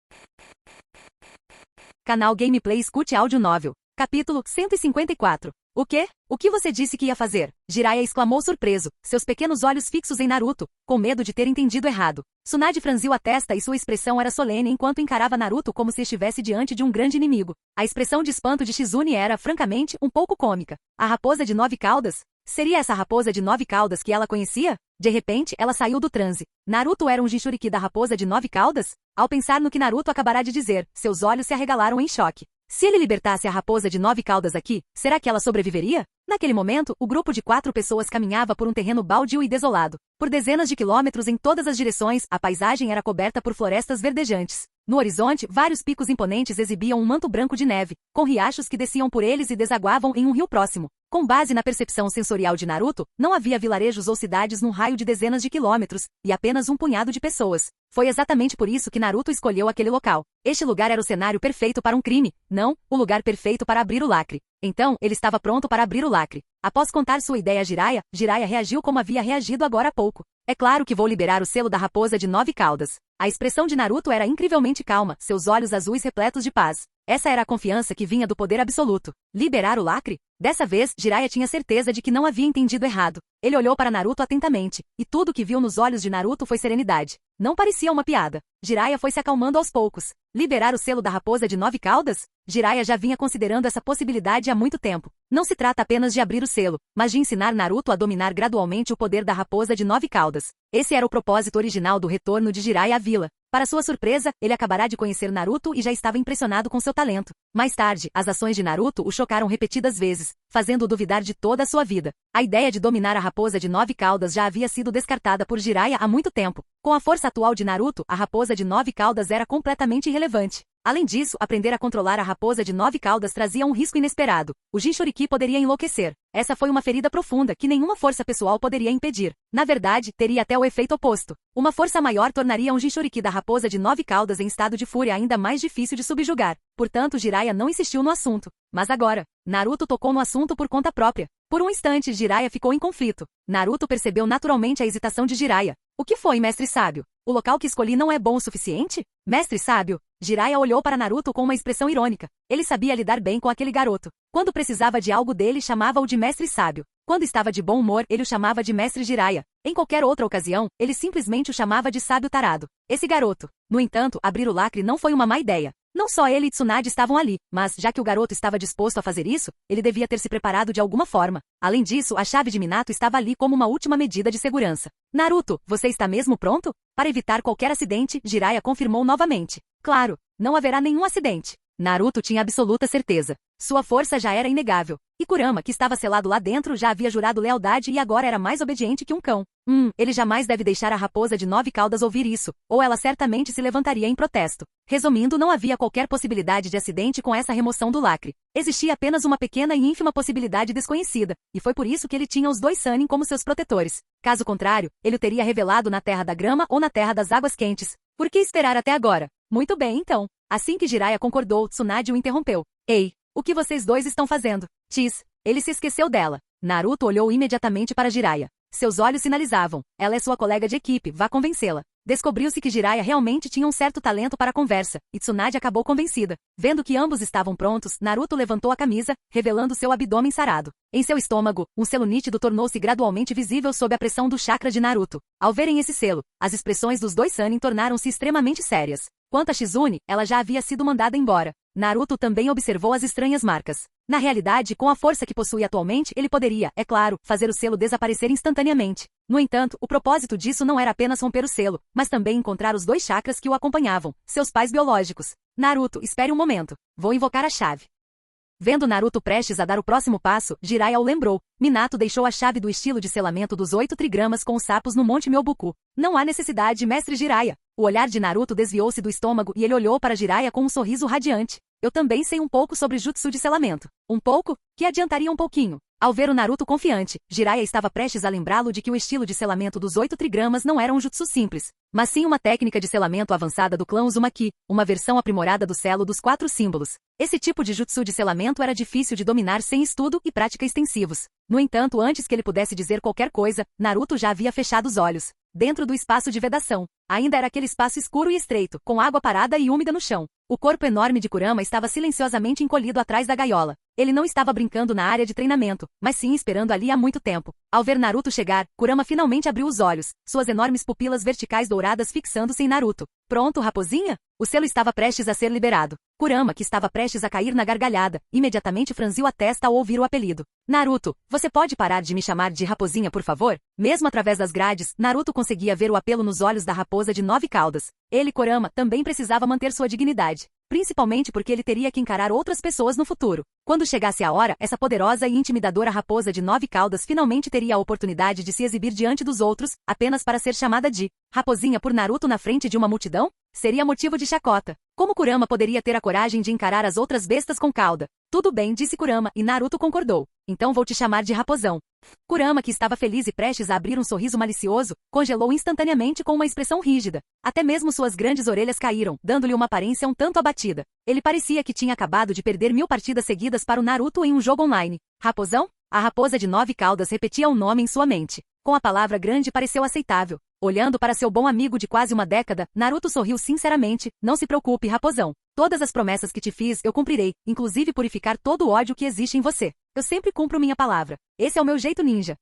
Canal Gameplay Escute Áudio Novel. Capítulo 154. O quê? O que você disse que ia fazer? Jiraiya exclamou surpreso, seus pequenos olhos fixos em Naruto, com medo de ter entendido errado. Tsunade franziu a testa e sua expressão era solene enquanto encarava Naruto como se estivesse diante de um grande inimigo. A expressão de espanto de Shizune era, francamente, um pouco cômica. A raposa de 9 caudas? Seria essa raposa de 9 caudas que ela conhecia? De repente, ela saiu do transe. Naruto era um Jinchuriki da raposa de 9 caudas? Ao pensar no que Naruto acabará de dizer, seus olhos se arregalaram em choque. Se ele libertasse a raposa de 9 caudas aqui, será que ela sobreviveria? Naquele momento, o grupo de 4 pessoas caminhava por um terreno baldio e desolado. Por dezenas de quilômetros em todas as direções, a paisagem era coberta por florestas verdejantes. No horizonte, vários picos imponentes exibiam um manto branco de neve, com riachos que desciam por eles e desaguavam em um rio próximo. Com base na percepção sensorial de Naruto, não havia vilarejos ou cidades num raio de dezenas de quilômetros, e apenas um punhado de pessoas. Foi exatamente por isso que Naruto escolheu aquele local. Este lugar era o cenário perfeito para um crime, não, o lugar perfeito para abrir o lacre. Então, ele estava pronto para abrir o lacre. Após contar sua ideia a Jiraiya, Jiraiya reagiu como havia reagido agora há pouco. É claro que vou liberar o selo da raposa de 9 caudas. A expressão de Naruto era incrivelmente calma, seus olhos azuis repletos de paz. Essa era a confiança que vinha do poder absoluto. Liberar o lacre? Dessa vez, Jiraiya tinha certeza de que não havia entendido errado. Ele olhou para Naruto atentamente, e tudo que viu nos olhos de Naruto foi serenidade. Não parecia uma piada. Jiraiya foi se acalmando aos poucos. Liberar o selo da raposa de 9 caudas? Jiraiya já vinha considerando essa possibilidade há muito tempo. Não se trata apenas de abrir o selo, mas de ensinar Naruto a dominar gradualmente o poder da raposa de 9 caudas. Esse era o propósito original do retorno de Jiraiya à vila. Para sua surpresa, ele acabará de conhecer Naruto e já estava impressionado com seu talento. Mais tarde, as ações de Naruto o chocaram repetidas vezes, fazendo-o duvidar de toda a sua vida. A ideia de dominar a raposa de 9 caudas já havia sido descartada por Jiraiya há muito tempo. Com a força atual de Naruto, a raposa de 9 caudas era completamente irrelevante. Além disso, aprender a controlar a raposa de 9 caudas trazia um risco inesperado. O Jinchuriki poderia enlouquecer. Essa foi uma ferida profunda que nenhuma força pessoal poderia impedir. Na verdade, teria até o efeito oposto. Uma força maior tornaria um Jinchuriki da raposa de 9 caudas em estado de fúria ainda mais difícil de subjugar. Portanto, Jiraiya não insistiu no assunto. Mas agora, Naruto tocou no assunto por conta própria. Por um instante, Jiraiya ficou em conflito. Naruto percebeu naturalmente a hesitação de Jiraiya. O que foi, mestre sábio? O local que escolhi não é bom o suficiente? Mestre sábio? Jiraiya olhou para Naruto com uma expressão irônica. Ele sabia lidar bem com aquele garoto. Quando precisava de algo dele, chamava-o de mestre sábio. Quando estava de bom humor, ele o chamava de mestre Jiraiya. Em qualquer outra ocasião, ele simplesmente o chamava de sábio tarado. Esse garoto. No entanto, abrir o lacre não foi uma má ideia. Não só ele e Tsunade estavam ali, mas, já que o garoto estava disposto a fazer isso, ele devia ter se preparado de alguma forma. Além disso, a chave de Minato estava ali como uma última medida de segurança. Naruto, você está mesmo pronto? Para evitar qualquer acidente, Jiraiya confirmou novamente. Claro, não haverá nenhum acidente. Naruto tinha absoluta certeza. Sua força já era inegável. E Kurama, que estava selado lá dentro, já havia jurado lealdade e agora era mais obediente que um cão. Ele jamais deve deixar a raposa de 9 caudas ouvir isso, ou ela certamente se levantaria em protesto. Resumindo, não havia qualquer possibilidade de acidente com essa remoção do lacre. Existia apenas uma pequena e ínfima possibilidade desconhecida, e foi por isso que ele tinha os 2 Sannin como seus protetores. Caso contrário, ele o teria revelado na Terra da Grama ou na Terra das Águas Quentes. Por que esperar até agora? Muito bem, então. Assim que Jiraiya concordou, Tsunade o interrompeu. Ei, o que vocês dois estão fazendo? Ele se esqueceu dela. Naruto olhou imediatamente para Jiraiya. Seus olhos sinalizavam. Ela é sua colega de equipe, vá convencê-la. Descobriu-se que Jiraiya realmente tinha um certo talento para a conversa, e Tsunade acabou convencida. Vendo que ambos estavam prontos, Naruto levantou a camisa, revelando seu abdômen sarado. Em seu estômago, um selo nítido tornou-se gradualmente visível sob a pressão do chakra de Naruto. Ao verem esse selo, as expressões dos 2 Sannin tornaram-se extremamente sérias. Quanto a Shizune, ela já havia sido mandada embora. Naruto também observou as estranhas marcas. Na realidade, com a força que possui atualmente, ele poderia, é claro, fazer o selo desaparecer instantaneamente. No entanto, o propósito disso não era apenas romper o selo, mas também encontrar os 2 chakras que o acompanhavam, seus pais biológicos. Naruto, espere um momento. Vou invocar a chave. Vendo Naruto prestes a dar o próximo passo, Jiraiya o lembrou. Minato deixou a chave do estilo de selamento dos 8 trigramas com os sapos no Monte Myoboku. Não há necessidade, mestre Jiraiya. O olhar de Naruto desviou-se do estômago e ele olhou para Jiraiya com um sorriso radiante. Eu também sei um pouco sobre jutsu de selamento. Um pouco? Que adiantaria um pouquinho. Ao ver o Naruto confiante, Jiraiya estava prestes a lembrá-lo de que o estilo de selamento dos 8 trigramas não era um jutsu simples, mas sim uma técnica de selamento avançada do clã Uzumaki, uma versão aprimorada do selo dos 4 símbolos. Esse tipo de jutsu de selamento era difícil de dominar sem estudo e prática extensivos. No entanto, antes que ele pudesse dizer qualquer coisa, Naruto já havia fechado os olhos. Dentro do espaço de vedação, ainda era aquele espaço escuro e estreito, com água parada e úmida no chão. O corpo enorme de Kurama estava silenciosamente encolhido atrás da gaiola. Ele não estava brincando na área de treinamento, mas sim esperando ali há muito tempo. Ao ver Naruto chegar, Kurama finalmente abriu os olhos, suas enormes pupilas verticais douradas fixando-se em Naruto. Pronto, raposinha? O selo estava prestes a ser liberado. Kurama, que estava prestes a cair na gargalhada, imediatamente franziu a testa ao ouvir o apelido. Naruto, você pode parar de me chamar de raposinha, por favor? Mesmo através das grades, Naruto conseguia ver o apelo nos olhos da raposa de 9 caudas. Ele, Kurama, também precisava manter sua dignidade. Principalmente porque ele teria que encarar outras pessoas no futuro. Quando chegasse a hora, essa poderosa e intimidadora raposa de 9 caudas finalmente teria a oportunidade de se exibir diante dos outros, apenas para ser chamada de raposinha por Naruto na frente de uma multidão? Seria motivo de chacota. Como Kurama poderia ter a coragem de encarar as outras bestas com cauda? Tudo bem, disse Kurama, e Naruto concordou. Então vou te chamar de raposão. Kurama, que estava feliz e prestes a abrir um sorriso malicioso, congelou instantaneamente com uma expressão rígida. Até mesmo suas grandes orelhas caíram, dando-lhe uma aparência um tanto abatida. Ele parecia que tinha acabado de perder 1000 partidas seguidas para o Naruto em um jogo online. Raposão? A raposa de 9 caudas repetia o nome em sua mente. Com a palavra grande pareceu aceitável. Olhando para seu bom amigo de quase uma década, Naruto sorriu sinceramente. Não se preocupe, raposão. Todas as promessas que te fiz eu cumprirei, inclusive purificar todo o ódio que existe em você. Eu sempre cumpro minha palavra. Esse é o meu jeito ninja.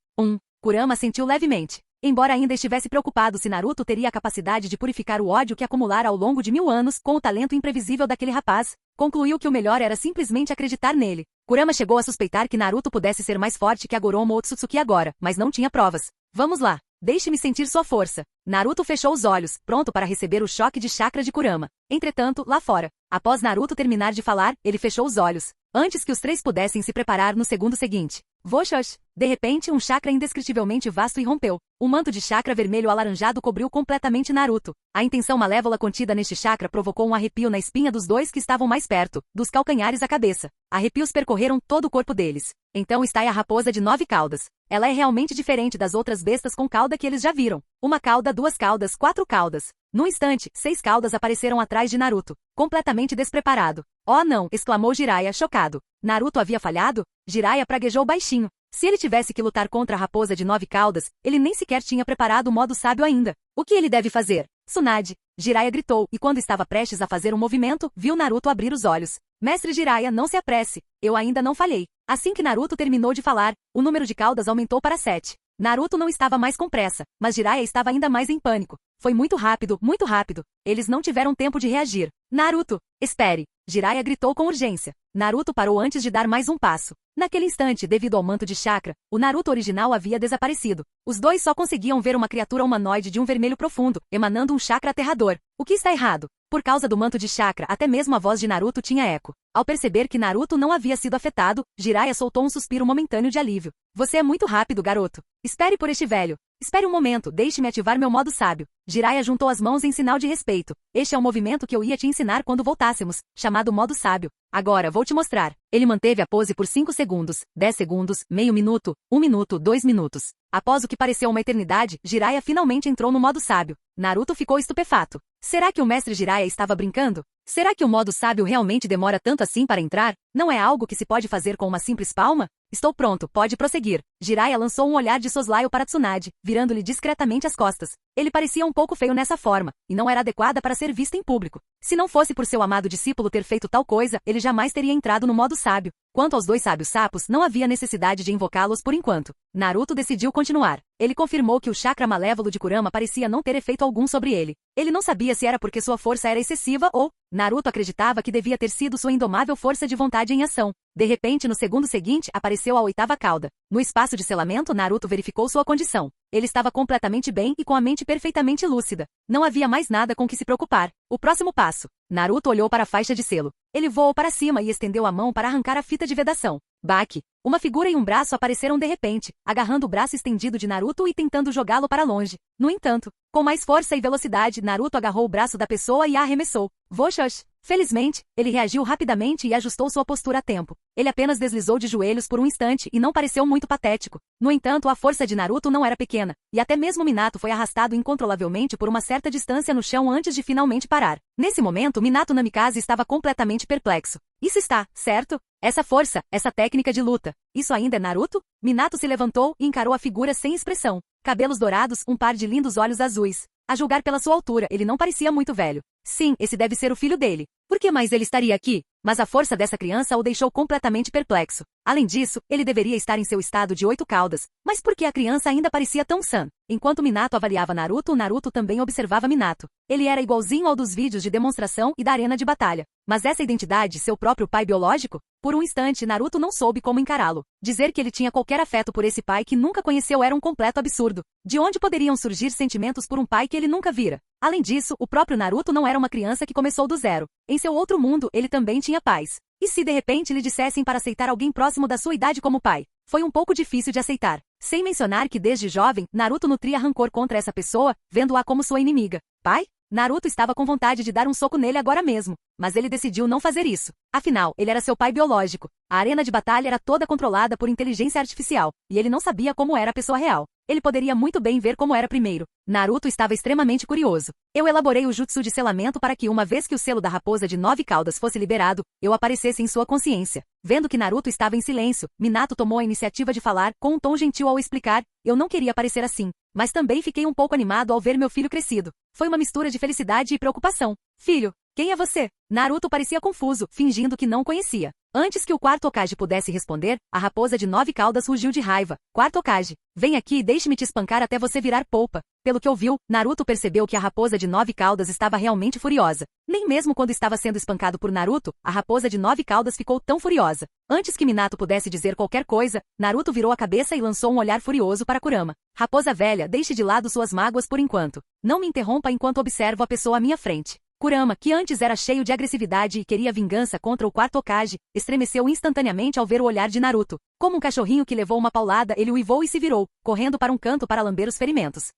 Kurama sentiu levemente. Embora ainda estivesse preocupado se Naruto teria a capacidade de purificar o ódio que acumulara ao longo de 1000 anos com o talento imprevisível daquele rapaz, concluiu que o melhor era simplesmente acreditar nele. Kurama chegou a suspeitar que Naruto pudesse ser mais forte que a Goromo Otsutsuki agora, mas não tinha provas. Vamos lá. Deixe-me sentir sua força. Naruto fechou os olhos, pronto para receber o choque de chakra de Kurama. Entretanto, lá fora, após Naruto terminar de falar, ele fechou os olhos, antes que os 3 pudessem se preparar no segundo seguinte. Voxox! De repente, um chakra indescritivelmente vasto irrompeu. Um manto de chakra vermelho alaranjado cobriu completamente Naruto. A intenção malévola contida neste chakra provocou um arrepio na espinha dos 2 que estavam mais perto, dos calcanhares à cabeça. Arrepios percorreram todo o corpo deles. Então está aí a raposa de 9 caudas. Ela é realmente diferente das outras bestas com cauda que eles já viram. 1 cauda, 2 caudas, 4 caudas. Num instante, 6 caudas apareceram atrás de Naruto, completamente despreparado. Oh não! Exclamou Jiraiya, chocado. Naruto havia falhado? Jiraiya praguejou baixinho. Se ele tivesse que lutar contra a raposa de 9 caudas, ele nem sequer tinha preparado o modo sábio ainda. O que ele deve fazer? Tsunade! Jiraiya gritou, e quando estava prestes a fazer um movimento, viu Naruto abrir os olhos. Mestre Jiraiya, não se apresse. Eu ainda não falhei. Assim que Naruto terminou de falar, o número de caudas aumentou para 7. Naruto não estava mais com pressa, mas Jiraiya estava ainda mais em pânico. Foi muito rápido, muito rápido. Eles não tiveram tempo de reagir. Naruto, espere! Jiraiya gritou com urgência. Naruto parou antes de dar mais um passo. Naquele instante, devido ao manto de chakra, o Naruto original havia desaparecido. Os dois só conseguiam ver uma criatura humanoide de um vermelho profundo, emanando um chakra aterrador. O que está errado? Por causa do manto de chakra, até mesmo a voz de Naruto tinha eco. Ao perceber que Naruto não havia sido afetado, Jiraiya soltou um suspiro momentâneo de alívio. Você é muito rápido, garoto. Espere por este velho. Espere um momento, deixe-me ativar meu modo sábio. Jiraiya juntou as mãos em sinal de respeito. Este é o movimento que eu ia te ensinar quando voltássemos, chamado modo sábio. Agora vou te mostrar. Ele manteve a pose por 5 segundos, 10 segundos, meio minuto, 1 minuto, 2 minutos. Após o que pareceu uma eternidade, Jiraiya finalmente entrou no modo sábio. Naruto ficou estupefato. Será que o mestre Jiraiya estava brincando? Será que o modo sábio realmente demora tanto assim para entrar? Não é algo que se pode fazer com uma simples palma? Estou pronto, pode prosseguir. Jiraiya lançou um olhar de soslaio para Tsunade, virando-lhe discretamente as costas. Ele parecia um pouco feio nessa forma, e não era adequada para ser vista em público. Se não fosse por seu amado discípulo ter feito tal coisa, ele jamais teria entrado no modo sábio. Quanto aos dois sábios sapos, não havia necessidade de invocá-los por enquanto. Naruto decidiu continuar. Ele confirmou que o chakra malévolo de Kurama parecia não ter efeito algum sobre ele. Ele não sabia se era porque sua força era excessiva ou... Naruto acreditava que devia ter sido sua indomável força de vontade em ação. De repente, no segundo seguinte, apareceu a 8ª cauda. No espaço de selamento, Naruto verificou sua condição. Ele estava completamente bem e com a mente perfeitamente lúcida. Não havia mais nada com que se preocupar. O próximo passo. Naruto olhou para a faixa de selo. Ele voou para cima e estendeu a mão para arrancar a fita de vedação. Baque. Uma figura e um braço apareceram de repente, agarrando o braço estendido de Naruto e tentando jogá-lo para longe. No entanto, com mais força e velocidade, Naruto agarrou o braço da pessoa e a arremessou. Voxox! Felizmente, ele reagiu rapidamente e ajustou sua postura a tempo. Ele apenas deslizou de joelhos por um instante e não pareceu muito patético. No entanto, a força de Naruto não era pequena, e até mesmo Minato foi arrastado incontrolavelmente por uma certa distância no chão antes de finalmente parar. Nesse momento, Minato Namikaze estava completamente perplexo. Isso está, certo? Essa força, essa técnica de luta. Isso ainda é Naruto? Minato se levantou e encarou a figura sem expressão. Cabelos dourados, um par de lindos olhos azuis. A julgar pela sua altura, ele não parecia muito velho. Sim, esse deve ser o filho dele. Por que mais ele estaria aqui? Mas a força dessa criança o deixou completamente perplexo. Além disso, ele deveria estar em seu estado de 8 caudas. Mas por que a criança ainda parecia tão sã? Enquanto Minato avaliava Naruto, Naruto também observava Minato. Ele era igualzinho ao dos vídeos de demonstração e da arena de batalha. Mas essa identidade, seu próprio pai biológico? Por um instante, Naruto não soube como encará-lo. Dizer que ele tinha qualquer afeto por esse pai que nunca conheceu era um completo absurdo. De onde poderiam surgir sentimentos por um pai que ele nunca vira? Além disso, o próprio Naruto não era uma criança que começou do zero. Em seu outro mundo, ele também tinha pais. E se de repente lhe dissessem para aceitar alguém próximo da sua idade como pai? Foi um pouco difícil de aceitar. Sem mencionar que desde jovem, Naruto nutria rancor contra essa pessoa, vendo-a como sua inimiga. Pai? Naruto estava com vontade de dar um soco nele agora mesmo, mas ele decidiu não fazer isso. Afinal, ele era seu pai biológico. A arena de batalha era toda controlada por inteligência artificial, e ele não sabia como era a pessoa real. Ele poderia muito bem ver como era primeiro. Naruto estava extremamente curioso. Eu elaborei o jutsu de selamento para que uma vez que o selo da raposa de 9 caudas fosse liberado, eu aparecesse em sua consciência. Vendo que Naruto estava em silêncio, Minato tomou a iniciativa de falar, com um tom gentil ao explicar, eu não queria parecer assim, mas também fiquei um pouco animado ao ver meu filho crescido. Foi uma mistura de felicidade e preocupação. Filho, quem é você? Naruto parecia confuso, fingindo que não conhecia. Antes que o quarto Hokage pudesse responder, a raposa de 9 caudas rugiu de raiva. Quarto Hokage, vem aqui e deixe-me te espancar até você virar polpa. Pelo que ouviu, Naruto percebeu que a raposa de 9 caudas estava realmente furiosa. Nem mesmo quando estava sendo espancado por Naruto, a raposa de 9 caudas ficou tão furiosa. Antes que Minato pudesse dizer qualquer coisa, Naruto virou a cabeça e lançou um olhar furioso para Kurama. Raposa velha, deixe de lado suas mágoas por enquanto. Não me interrompa enquanto observo a pessoa à minha frente. Kurama, que antes era cheio de agressividade e queria vingança contra o quarto Hokage, estremeceu instantaneamente ao ver o olhar de Naruto. Como um cachorrinho que levou uma paulada, ele uivou e se virou, correndo para um canto para lamber os ferimentos.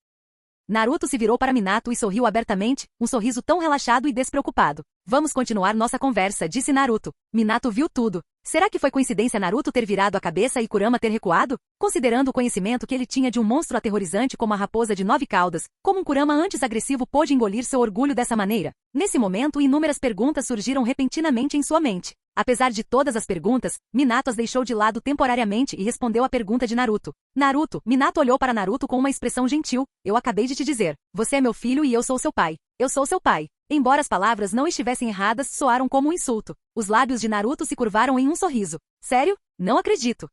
Naruto se virou para Minato e sorriu abertamente, um sorriso tão relaxado e despreocupado. Vamos continuar nossa conversa, disse Naruto. Minato viu tudo. Será que foi coincidência Naruto ter virado a cabeça e Kurama ter recuado? Considerando o conhecimento que ele tinha de um monstro aterrorizante como a raposa de 9 caudas, como um Kurama antes agressivo pôde engolir seu orgulho dessa maneira? Nesse momento, inúmeras perguntas surgiram repentinamente em sua mente. Apesar de todas as perguntas, Minato as deixou de lado temporariamente e respondeu à pergunta de Naruto. Naruto, Minato olhou para Naruto com uma expressão gentil. Eu acabei de te dizer. Você é meu filho e eu sou seu pai. Eu sou seu pai. Embora as palavras não estivessem erradas, soaram como um insulto. Os lábios de Naruto se curvaram em um sorriso. Sério? Não acredito.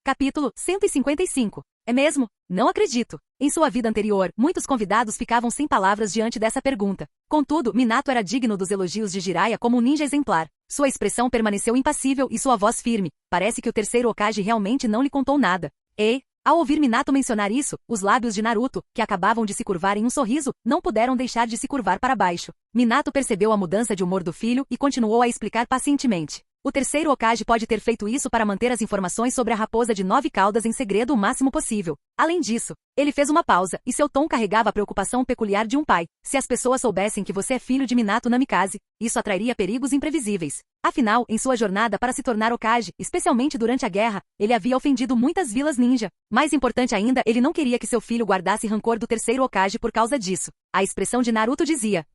Capítulo 155. É mesmo? Não acredito. Em sua vida anterior, muitos convidados ficavam sem palavras diante dessa pergunta. Contudo, Minato era digno dos elogios de Jiraiya como um ninja exemplar. Sua expressão permaneceu impassível e sua voz firme. Parece que o terceiro Hokage realmente não lhe contou nada. E, ao ouvir Minato mencionar isso, os lábios de Naruto, que acabavam de se curvar em um sorriso, não puderam deixar de se curvar para baixo. Minato percebeu a mudança de humor do filho e continuou a explicar pacientemente. O terceiro Hokage pode ter feito isso para manter as informações sobre a raposa de 9 caudas em segredo o máximo possível. Além disso, ele fez uma pausa, e seu tom carregava a preocupação peculiar de um pai. Se as pessoas soubessem que você é filho de Minato Namikaze, isso atrairia perigos imprevisíveis. Afinal, em sua jornada para se tornar Hokage, especialmente durante a guerra, ele havia ofendido muitas vilas ninja. Mais importante ainda, ele não queria que seu filho guardasse rancor do terceiro Hokage por causa disso. A expressão de Naruto dizia,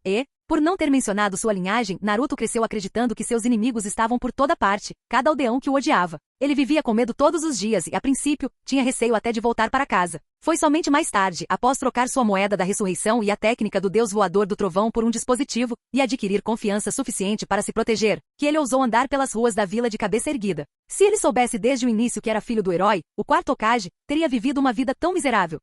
por não ter mencionado sua linhagem, Naruto cresceu acreditando que seus inimigos estavam por toda parte, cada aldeão que o odiava. Ele vivia com medo todos os dias e, a princípio, tinha receio até de voltar para casa. Foi somente mais tarde, após trocar sua moeda da ressurreição e a técnica do deus voador do trovão por um dispositivo, e adquirir confiança suficiente para se proteger, que ele ousou andar pelas ruas da vila de cabeça erguida. Se ele soubesse desde o início que era filho do herói, o quarto Hokage teria vivido uma vida tão miserável.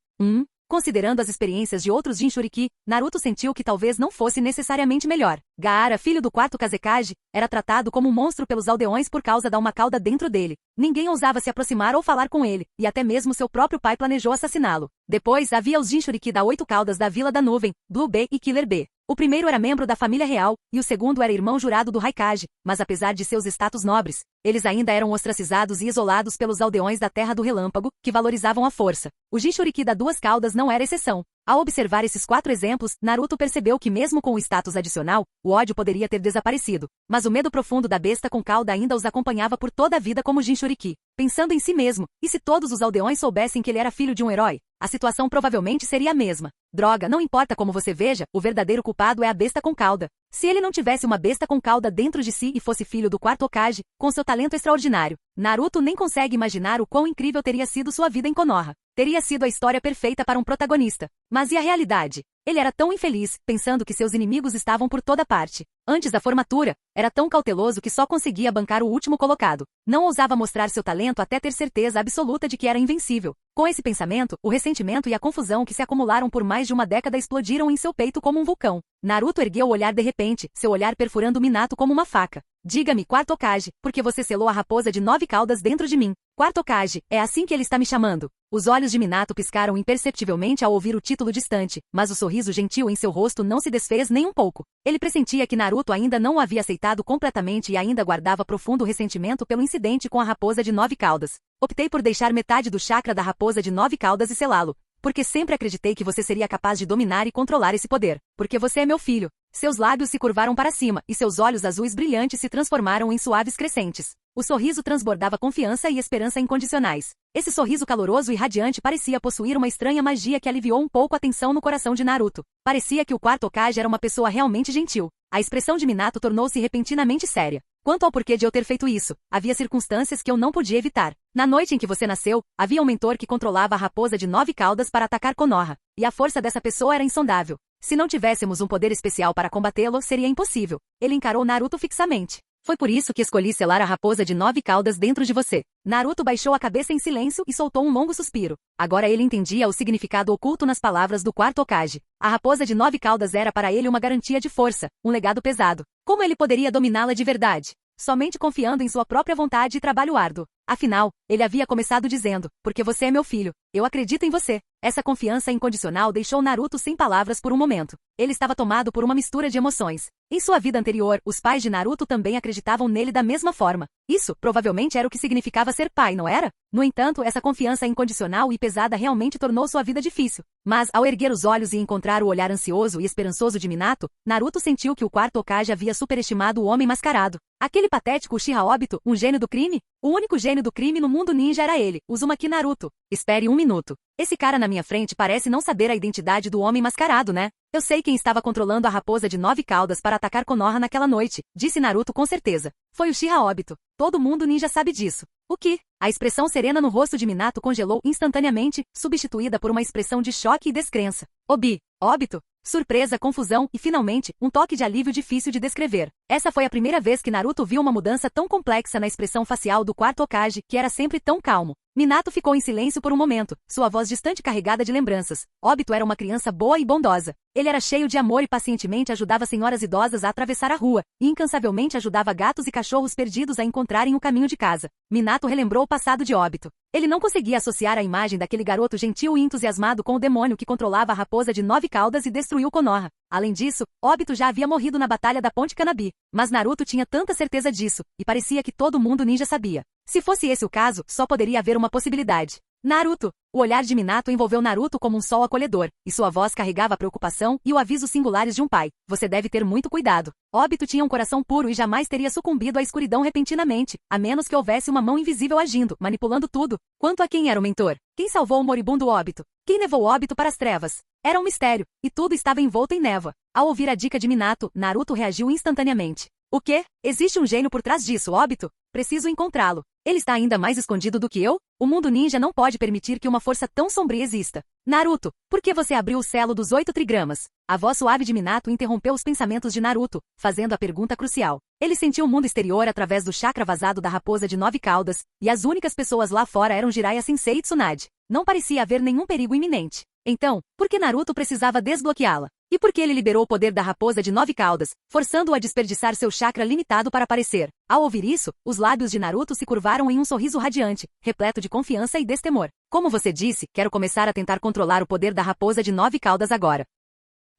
Considerando as experiências de outros Jinchuriki, Naruto sentiu que talvez não fosse necessariamente melhor. Gaara, filho do quarto Kazekage, era tratado como um monstro pelos aldeões por causa da uma cauda dentro dele. Ninguém ousava se aproximar ou falar com ele, e até mesmo seu próprio pai planejou assassiná-lo. Depois, havia os Jinchuriki da 8 caudas da Vila da Nuvem, Blue B e Killer B. O primeiro era membro da família real, e o segundo era irmão jurado do Raikage, mas apesar de seus status nobres, eles ainda eram ostracizados e isolados pelos aldeões da Terra do Relâmpago, que valorizavam a força. O Jinchuriki da 2 caudas não era exceção. Ao observar esses 4 exemplos, Naruto percebeu que mesmo com o status adicional, o ódio poderia ter desaparecido. Mas o medo profundo da besta com cauda ainda os acompanhava por toda a vida como Jinchuriki. Pensando em si mesmo, e se todos os aldeões soubessem que ele era filho de um herói? A situação provavelmente seria a mesma. Droga, não importa como você veja, o verdadeiro culpado é a besta com cauda. Se ele não tivesse uma besta com cauda dentro de si e fosse filho do quarto Hokage, com seu talento extraordinário, Naruto nem consegue imaginar o quão incrível teria sido sua vida em Konoha. Teria sido a história perfeita para um protagonista. Mas e a realidade? Ele era tão infeliz, pensando que seus inimigos estavam por toda parte. Antes da formatura, era tão cauteloso que só conseguia bancar o último colocado. Não ousava mostrar seu talento até ter certeza absoluta de que era invencível. Com esse pensamento, o ressentimento e a confusão que se acumularam por mais de uma década explodiram em seu peito como um vulcão. Naruto ergueu o olhar de repente, seu olhar perfurando Minato como uma faca. Diga-me, quarto Hokage, porque você selou a raposa de 9 caudas dentro de mim. Quarto Hokage, é assim que ele está me chamando. Os olhos de Minato piscaram imperceptivelmente ao ouvir o título distante, mas o sorriso gentil em seu rosto não se desfez nem um pouco. Ele pressentia que Naruto ainda não o havia aceitado completamente e ainda guardava profundo ressentimento pelo incidente com a raposa de 9 caudas. Optei por deixar metade do chakra da raposa de 9 caudas e selá-lo, porque sempre acreditei que você seria capaz de dominar e controlar esse poder. Porque você é meu filho. Seus lábios se curvaram para cima, e seus olhos azuis brilhantes se transformaram em suaves crescentes. O sorriso transbordava confiança e esperança incondicionais. Esse sorriso caloroso e radiante parecia possuir uma estranha magia que aliviou um pouco a tensão no coração de Naruto. Parecia que o quarto Hokage era uma pessoa realmente gentil. A expressão de Minato tornou-se repentinamente séria. Quanto ao porquê de eu ter feito isso, havia circunstâncias que eu não podia evitar. Na noite em que você nasceu, havia um mentor que controlava a raposa de 9 caudas para atacar Konoha, e a força dessa pessoa era insondável. Se não tivéssemos um poder especial para combatê-lo, seria impossível. Ele encarou Naruto fixamente. Foi por isso que escolhi selar a raposa de 9 caudas dentro de você. Naruto baixou a cabeça em silêncio e soltou um longo suspiro. Agora ele entendia o significado oculto nas palavras do quarto Hokage. A raposa de 9 caudas era para ele uma garantia de força, um legado pesado. Como ele poderia dominá-la de verdade? Somente confiando em sua própria vontade e trabalho árduo. Afinal, ele havia começado dizendo, porque você é meu filho, eu acredito em você. Essa confiança incondicional deixou Naruto sem palavras por um momento. Ele estava tomado por uma mistura de emoções. Em sua vida anterior, os pais de Naruto também acreditavam nele da mesma forma. Isso, provavelmente, era o que significava ser pai, não era? No entanto, essa confiança incondicional e pesada realmente tornou sua vida difícil. Mas, ao erguer os olhos e encontrar o olhar ansioso e esperançoso de Minato, Naruto sentiu que o quarto Hokage havia superestimado o homem mascarado. Aquele patético Uchiha Obito, um gênio do crime? O único gênio do crime no mundo ninja era ele, Uzumaki Naruto. Espere um minuto. Esse cara na minha frente parece não saber a identidade do homem mascarado, né? Eu sei quem estava controlando a raposa de 9 caudas para atacar Konoha naquela noite, disse Naruto com certeza. Foi o Uchiha Obito. Todo mundo ninja sabe disso. O que? A expressão serena no rosto de Minato congelou instantaneamente, substituída por uma expressão de choque e descrença. Obi, Obito? Surpresa, confusão e, finalmente, um toque de alívio difícil de descrever. Essa foi a primeira vez que Naruto viu uma mudança tão complexa na expressão facial do quarto Hokage, que era sempre tão calmo. Minato ficou em silêncio por um momento, sua voz distante carregada de lembranças. Obito era uma criança boa e bondosa. Ele era cheio de amor e pacientemente ajudava senhoras idosas a atravessar a rua, e incansavelmente ajudava gatos e cachorros perdidos a encontrarem o caminho de casa. Minato relembrou o passado de Obito. Ele não conseguia associar a imagem daquele garoto gentil e entusiasmado com o demônio que controlava a raposa de 9 caudas e destruiu Konoha. Além disso, Obito já havia morrido na batalha da Ponte Kanabi. Mas Naruto tinha tanta certeza disso, e parecia que todo mundo ninja sabia. Se fosse esse o caso, só poderia haver uma possibilidade. Naruto! O olhar de Minato envolveu Naruto como um sol acolhedor, e sua voz carregava a preocupação e o aviso singulares de um pai. Você deve ter muito cuidado. Obito tinha um coração puro e jamais teria sucumbido à escuridão repentinamente, a menos que houvesse uma mão invisível agindo, manipulando tudo. Quanto a quem era o mentor? Quem salvou o moribundo Obito? Quem levou Obito para as trevas? Era um mistério, e tudo estava envolto em névoa. Ao ouvir a dica de Minato, Naruto reagiu instantaneamente. O quê? Existe um gênio por trás disso, Obito? Preciso encontrá-lo. Ele está ainda mais escondido do que eu? O mundo ninja não pode permitir que uma força tão sombria exista. Naruto, por que você abriu o selo dos 8 trigramas? A voz suave de Minato interrompeu os pensamentos de Naruto, fazendo a pergunta crucial. Ele sentiu o mundo exterior através do chakra vazado da raposa de 9 caudas, e as únicas pessoas lá fora eram Jiraiya Sensei e Tsunade. Não parecia haver nenhum perigo iminente. Então, por que Naruto precisava desbloqueá-la? E por que ele liberou o poder da raposa de 9 caudas, forçando-o a desperdiçar seu chakra limitado para aparecer? Ao ouvir isso, os lábios de Naruto se curvaram em um sorriso radiante, repleto de confiança e destemor. Como você disse, quero começar a tentar controlar o poder da raposa de 9 caudas agora.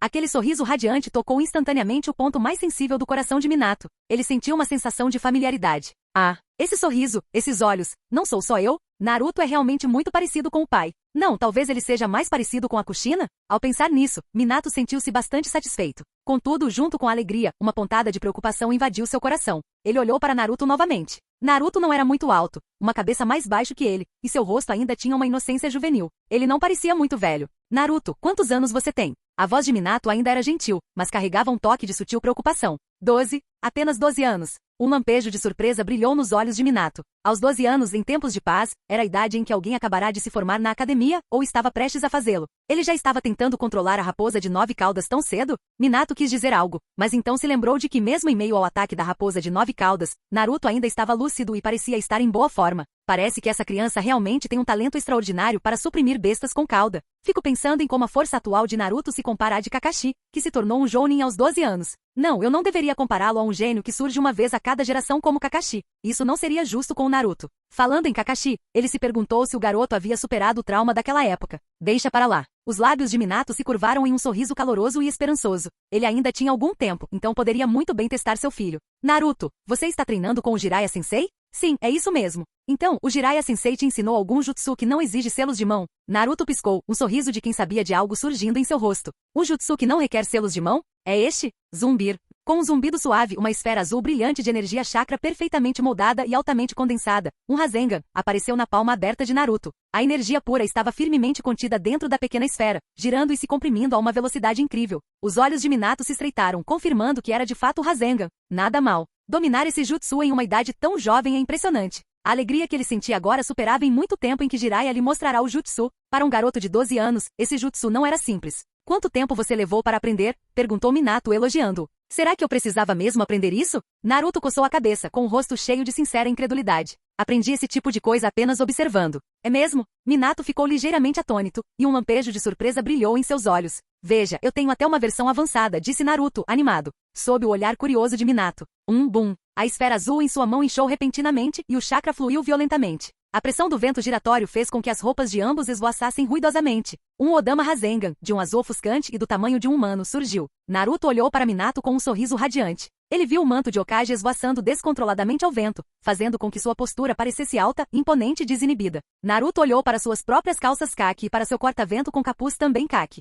Aquele sorriso radiante tocou instantaneamente o ponto mais sensível do coração de Minato. Ele sentiu uma sensação de familiaridade. Ah, esse sorriso, esses olhos, não sou só eu? Naruto é realmente muito parecido com o pai. Não, talvez ele seja mais parecido com a Kushina? Ao pensar nisso, Minato sentiu-se bastante satisfeito. Contudo, junto com a alegria, uma pontada de preocupação invadiu seu coração. Ele olhou para Naruto novamente. Naruto não era muito alto, uma cabeça mais baixo que ele, e seu rosto ainda tinha uma inocência juvenil. Ele não parecia muito velho. Naruto, quantos anos você tem? A voz de Minato ainda era gentil, mas carregava um toque de sutil preocupação. 12, apenas 12 anos. Um lampejo de surpresa brilhou nos olhos de Minato. Aos 12 anos, em tempos de paz, era a idade em que alguém acabará de se formar na academia, ou estava prestes a fazê-lo. Ele já estava tentando controlar a raposa de 9 caudas tão cedo? Minato quis dizer algo, mas então se lembrou de que mesmo em meio ao ataque da raposa de 9 caudas, Naruto ainda estava lúcido e parecia estar em boa forma. Parece que essa criança realmente tem um talento extraordinário para suprimir bestas com cauda. Fico pensando em como a força atual de Naruto se compara à de Kakashi, que se tornou um Jounin aos 12 anos. Não, eu não deveria compará-lo a um gênio que surge uma vez a cada geração como Kakashi. Isso não seria justo com o Naruto. Falando em Kakashi, ele se perguntou se o garoto havia superado o trauma daquela época. Deixa para lá. Os lábios de Minato se curvaram em um sorriso caloroso e esperançoso. Ele ainda tinha algum tempo, então poderia muito bem testar seu filho. Naruto, você está treinando com o Jiraiya Sensei? Sim, é isso mesmo. Então, o Jiraiya Sensei te ensinou algum jutsu que não exige selos de mão? Naruto piscou, um sorriso de quem sabia de algo surgindo em seu rosto. Um jutsu que não requer selos de mão? É este? Zumbir. Com um zumbido suave, uma esfera azul brilhante de energia chakra perfeitamente moldada e altamente condensada, um Rasengan, apareceu na palma aberta de Naruto. A energia pura estava firmemente contida dentro da pequena esfera, girando e se comprimindo a uma velocidade incrível. Os olhos de Minato se estreitaram, confirmando que era de fato o Rasengan. Nada mal. Dominar esse jutsu em uma idade tão jovem é impressionante. A alegria que ele sentia agora superava em muito tempo em que Jiraiya lhe mostrará o jutsu. Para um garoto de 12 anos, esse jutsu não era simples. Quanto tempo você levou para aprender? Perguntou Minato elogiando-o. Será que eu precisava mesmo aprender isso? Naruto coçou a cabeça, com o rosto cheio de sincera incredulidade. Aprendi esse tipo de coisa apenas observando. É mesmo? Minato ficou ligeiramente atônito, e um lampejo de surpresa brilhou em seus olhos. Veja, eu tenho até uma versão avançada, disse Naruto, animado. Sob o olhar curioso de Minato. Bum. A esfera azul em sua mão inchou repentinamente, e o chakra fluiu violentamente. A pressão do vento giratório fez com que as roupas de ambos esvoaçassem ruidosamente. Um Odama Rasengan, de um azul ofuscante e do tamanho de um humano, surgiu. Naruto olhou para Minato com um sorriso radiante. Ele viu o manto de Hokage esvoaçando descontroladamente ao vento, fazendo com que sua postura parecesse alta, imponente e desinibida. Naruto olhou para suas próprias calças caqui e para seu corta-vento com capuz também caqui.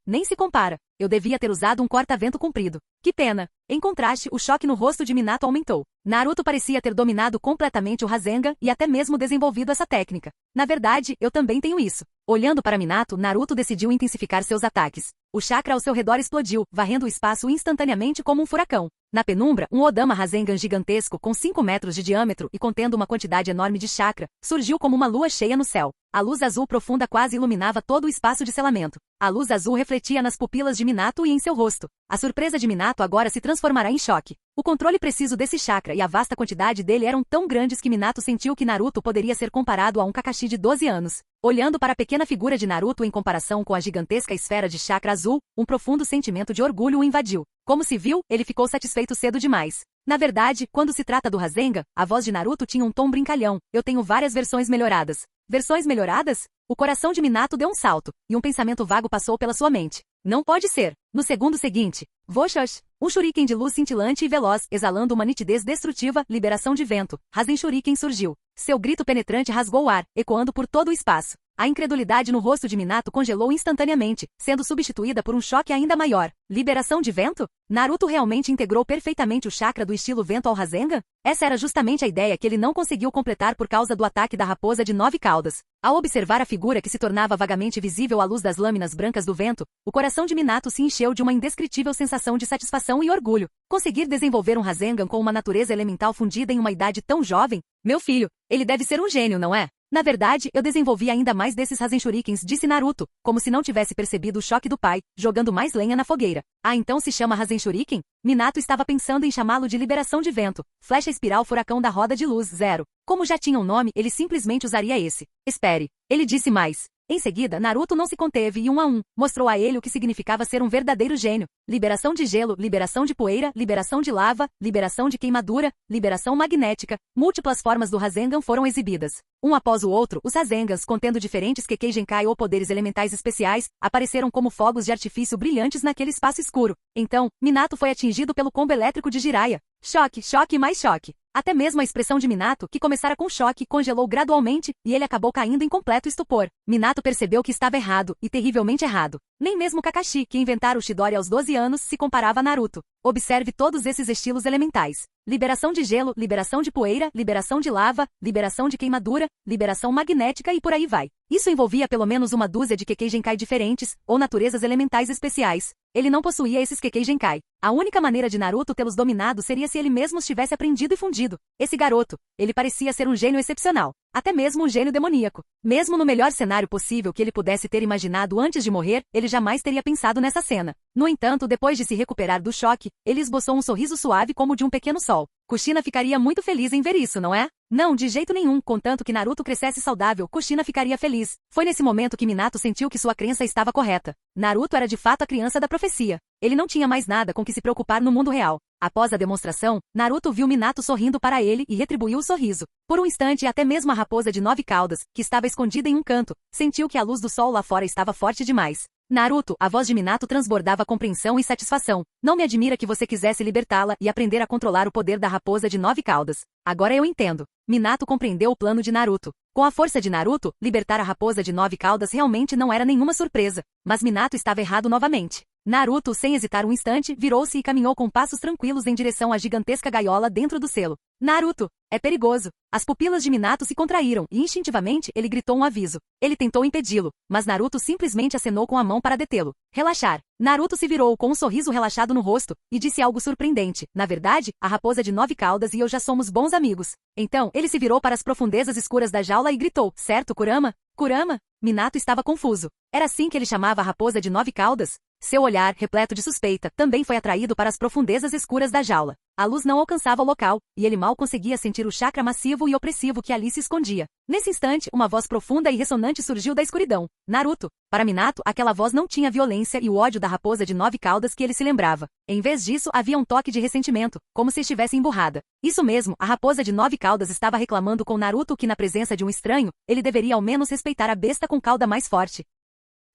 Nem se compara. Eu devia ter usado um corta-vento comprido. Que pena. Em contraste, o choque no rosto de Minato aumentou. Naruto parecia ter dominado completamente o Rasengan e até mesmo desenvolvido essa técnica. Na verdade, eu também tenho isso. Olhando para Minato, Naruto decidiu intensificar seus ataques. O chakra ao seu redor explodiu, varrendo o espaço instantaneamente como um furacão. Na penumbra, um Odama Rasengan gigantesco com 5 metros de diâmetro e contendo uma quantidade enorme de chakra, surgiu como uma lua cheia no céu. A luz azul profunda quase iluminava todo o espaço de selamento. A luz azul refletia nas pupilas de Minato e em seu rosto. A surpresa de Minato agora se transformará em choque. O controle preciso desse chakra e a vasta quantidade dele eram tão grandes que Minato sentiu que Naruto poderia ser comparado a um Kakashi de 12 anos. Olhando para a pequena figura de Naruto em comparação com a gigantesca esfera de chakra azul, um profundo sentimento de orgulho o invadiu. Como se viu, ele ficou satisfeito cedo demais. Na verdade, quando se trata do Rasengan, a voz de Naruto tinha um tom brincalhão. Eu tenho várias versões melhoradas. Versões melhoradas? O coração de Minato deu um salto, e um pensamento vago passou pela sua mente. Não pode ser. No segundo seguinte, Voshos, um shuriken de luz cintilante e veloz, exalando uma nitidez destrutiva, liberação de vento. Rasen Shuriken surgiu. Seu grito penetrante rasgou o ar, ecoando por todo o espaço. A incredulidade no rosto de Minato congelou instantaneamente, sendo substituída por um choque ainda maior. Liberação de vento? Naruto realmente integrou perfeitamente o chakra do estilo vento ao Rasengan? Essa era justamente a ideia que ele não conseguiu completar por causa do ataque da raposa de 9 caudas. Ao observar a figura que se tornava vagamente visível à luz das lâminas brancas do vento, o coração de Minato se encheu de uma indescritível sensação de satisfação e orgulho. Conseguir desenvolver um Rasengan com uma natureza elemental fundida em uma idade tão jovem? Meu filho, ele deve ser um gênio, não é? Na verdade, eu desenvolvi ainda mais desses Rasen Shurikens, disse Naruto, como se não tivesse percebido o choque do pai, jogando mais lenha na fogueira. Ah, então se chama Rasen Shuriken? Minato estava pensando em chamá-lo de liberação de vento, flecha espiral furacão da roda de luz, 0. Como já tinha um nome, ele simplesmente usaria esse. Espere. Ele disse mais. Em seguida, Naruto não se conteve e 1 a 1, mostrou a ele o que significava ser um verdadeiro gênio. Liberação de gelo, liberação de poeira, liberação de lava, liberação de queimadura, liberação magnética. Múltiplas formas do Rasengan foram exibidas. Um após o outro, os Rasengans, contendo diferentes Kekkei Genkai ou poderes elementais especiais, apareceram como fogos de artifício brilhantes naquele espaço escuro. Então, Minato foi atingido pelo combo elétrico de Jiraiya. Choque, choque e mais choque. Até mesmo a expressão de Minato, que começara com choque, congelou gradualmente, e ele acabou caindo em completo estupor. Minato percebeu que estava errado, e terrivelmente errado. Nem mesmo Kakashi, que inventara o Chidori aos 12 anos, se comparava a Naruto. Observe todos esses estilos elementais. Liberação de gelo, liberação de poeira, liberação de lava, liberação de queimadura, liberação magnética e por aí vai. Isso envolvia pelo menos uma dúzia de Kekkei Genkai diferentes, ou naturezas elementais especiais. Ele não possuía esses Kekkei Genkai. A única maneira de Naruto tê-los dominado seria se ele mesmo os tivesse aprendido e fundido. Esse garoto, ele parecia ser um gênio excepcional. Até mesmo um gênio demoníaco. Mesmo no melhor cenário possível que ele pudesse ter imaginado antes de morrer, ele jamais teria pensado nessa cena. No entanto, depois de se recuperar do choque, ele esboçou um sorriso suave como o de um pequeno sol. Kushina ficaria muito feliz em ver isso, não é? Não, de jeito nenhum, contanto que Naruto crescesse saudável, Kushina ficaria feliz. Foi nesse momento que Minato sentiu que sua crença estava correta. Naruto era de fato a criança da profecia. Ele não tinha mais nada com que se preocupar no mundo real. Após a demonstração, Naruto viu Minato sorrindo para ele e retribuiu o sorriso. Por um instante, até mesmo a raposa de 9 caudas, que estava escondida em um canto, sentiu que a luz do sol lá fora estava forte demais. Naruto, a voz de Minato transbordava compreensão e satisfação. Não me admira que você quisesse libertá-la e aprender a controlar o poder da raposa de 9 caudas. Agora eu entendo. Minato compreendeu o plano de Naruto. Com a força de Naruto, libertar a raposa de 9 caudas realmente não era nenhuma surpresa. Mas Minato estava errado novamente. Naruto, sem hesitar um instante, virou-se e caminhou com passos tranquilos em direção à gigantesca gaiola dentro do selo. Naruto! É perigoso! As pupilas de Minato se contraíram e instintivamente ele gritou um aviso. Ele tentou impedi-lo, mas Naruto simplesmente acenou com a mão para detê-lo. Relaxar. Naruto se virou com um sorriso relaxado no rosto e disse algo surpreendente. Na verdade, a raposa de 9 caudas e eu já somos bons amigos. Então, ele se virou para as profundezas escuras da jaula e gritou, certo, Kurama? Kurama? Minato estava confuso. Era assim que ele chamava a raposa de 9 caudas? Seu olhar, repleto de suspeita, também foi atraído para as profundezas escuras da jaula. A luz não alcançava o local, e ele mal conseguia sentir o chakra massivo e opressivo que ali se escondia. Nesse instante, uma voz profunda e ressonante surgiu da escuridão. Naruto. Para Minato, aquela voz não tinha a violência e o ódio da raposa de 9 caudas que ele se lembrava. Em vez disso, havia um toque de ressentimento, como se estivesse emburrada. Isso mesmo, a raposa de 9 caudas estava reclamando com Naruto que na presença de um estranho, ele deveria ao menos respeitar a besta com cauda mais forte.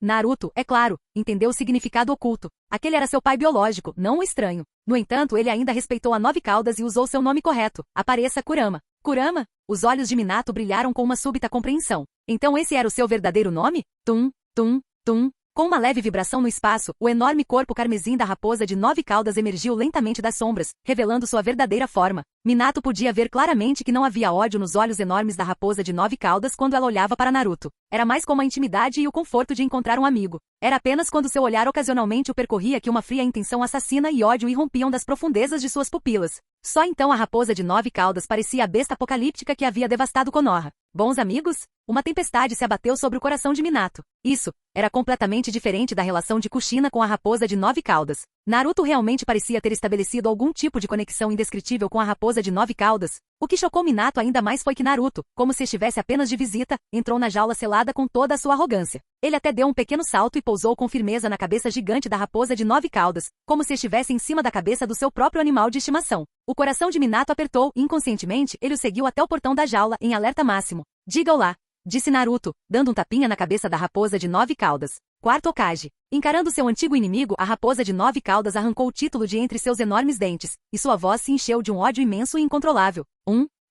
Naruto, é claro, entendeu o significado oculto. Aquele era seu pai biológico, não o estranho. No entanto, ele ainda respeitou a 9 caudas e usou seu nome correto. Apareça Kurama. Kurama? Os olhos de Minato brilharam com uma súbita compreensão. Então esse era o seu verdadeiro nome? Tum, tum, tum. Com uma leve vibração no espaço, o enorme corpo carmesim da raposa de 9 caudas emergiu lentamente das sombras, revelando sua verdadeira forma. Minato podia ver claramente que não havia ódio nos olhos enormes da raposa de 9 caudas quando ela olhava para Naruto. Era mais como a intimidade e o conforto de encontrar um amigo. Era apenas quando seu olhar ocasionalmente o percorria que uma fria intenção assassina e ódio irrompiam das profundezas de suas pupilas. Só então a raposa de 9 caudas parecia a besta apocalíptica que havia devastado Konoha. Bons amigos? Uma tempestade se abateu sobre o coração de Minato. Isso era completamente diferente da relação de Kushina com a raposa de 9 caudas. Naruto realmente parecia ter estabelecido algum tipo de conexão indescritível com a raposa de 9 caudas. O que chocou Minato ainda mais foi que Naruto, como se estivesse apenas de visita, entrou na jaula selada com toda a sua arrogância. Ele até deu um pequeno salto e pousou com firmeza na cabeça gigante da raposa de 9 caudas, como se estivesse em cima da cabeça do seu próprio animal de estimação. O coração de Minato apertou e, inconscientemente, ele o seguiu até o portão da jaula, em alerta máximo. Diga olá, disse Naruto, dando um tapinha na cabeça da raposa de 9 caudas. Quarto Hokage. Encarando seu antigo inimigo, a raposa de 9 caudas arrancou o título de entre seus enormes dentes, e sua voz se encheu de um ódio imenso e incontrolável.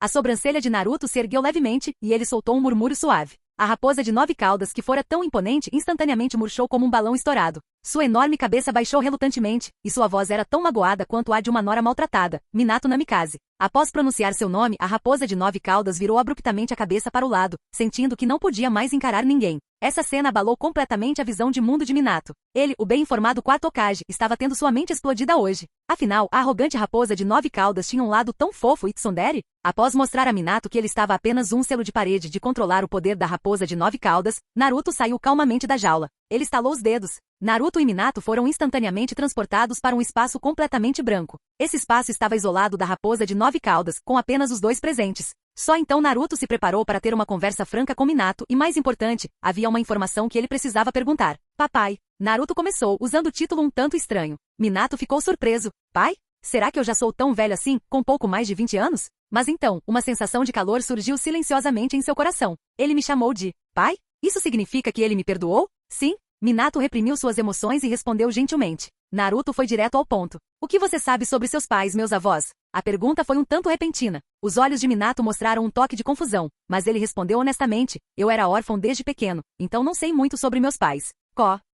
A sobrancelha de Naruto se ergueu levemente, e ele soltou um murmúrio suave. A raposa de 9 caudas, que fora tão imponente, instantaneamente murchou como um balão estourado. Sua enorme cabeça baixou relutantemente, e sua voz era tão magoada quanto a de uma nora maltratada. Minato Namikaze. Após pronunciar seu nome, a raposa de 9 caudas virou abruptamente a cabeça para o lado, sentindo que não podia mais encarar ninguém. Essa cena abalou completamente a visão de mundo de Minato. Ele, o bem-informado quarto Hokage, estava tendo sua mente explodida hoje. Afinal, a arrogante raposa de 9 caudas tinha um lado tão fofo e tsundere? Após mostrar a Minato que ele estava apenas um selo de parede de controlar o poder da raposa de 9 caudas, Naruto saiu calmamente da jaula. Ele estalou os dedos. Naruto e Minato foram instantaneamente transportados para um espaço completamente branco. Esse espaço estava isolado da raposa de 9 caudas, com apenas os dois presentes. Só então Naruto se preparou para ter uma conversa franca com Minato e, mais importante, havia uma informação que ele precisava perguntar. Papai. Naruto começou, usando o título um tanto estranho. Minato ficou surpreso. Pai? Será que eu já sou tão velho assim, com pouco mais de 20 anos? Mas então, uma sensação de calor surgiu silenciosamente em seu coração. Ele me chamou de pai? Isso significa que ele me perdoou? Sim. Minato reprimiu suas emoções e respondeu gentilmente. Naruto foi direto ao ponto. O que você sabe sobre seus pais, meus avós? A pergunta foi um tanto repentina. Os olhos de Minato mostraram um toque de confusão, mas ele respondeu honestamente. Eu era órfão desde pequeno, então não sei muito sobre meus pais.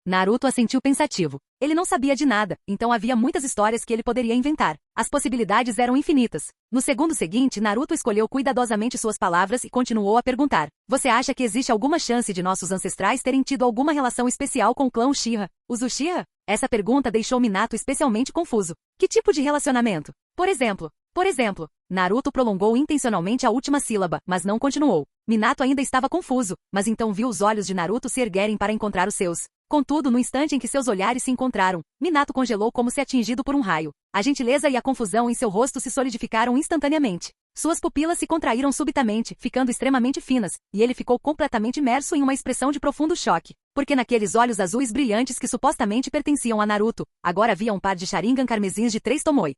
Naruto assentiu pensativo. Ele não sabia de nada, então havia muitas histórias que ele poderia inventar. As possibilidades eram infinitas. No segundo seguinte, Naruto escolheu cuidadosamente suas palavras e continuou a perguntar. Você acha que existe alguma chance de nossos ancestrais terem tido alguma relação especial com o clã Uchiha? Os Uchiha? Essa pergunta deixou Minato especialmente confuso. Que tipo de relacionamento? Por exemplo, Naruto prolongou intencionalmente a última sílaba, mas não continuou. Minato ainda estava confuso, mas então viu os olhos de Naruto se erguerem para encontrar os seus. Contudo, no instante em que seus olhares se encontraram, Minato congelou como se atingido por um raio. A gentileza e a confusão em seu rosto se solidificaram instantaneamente. Suas pupilas se contraíram subitamente, ficando extremamente finas, e ele ficou completamente imerso em uma expressão de profundo choque. Porque naqueles olhos azuis brilhantes que supostamente pertenciam a Naruto, agora havia um par de Sharingan carmesins de 3 Tomoe.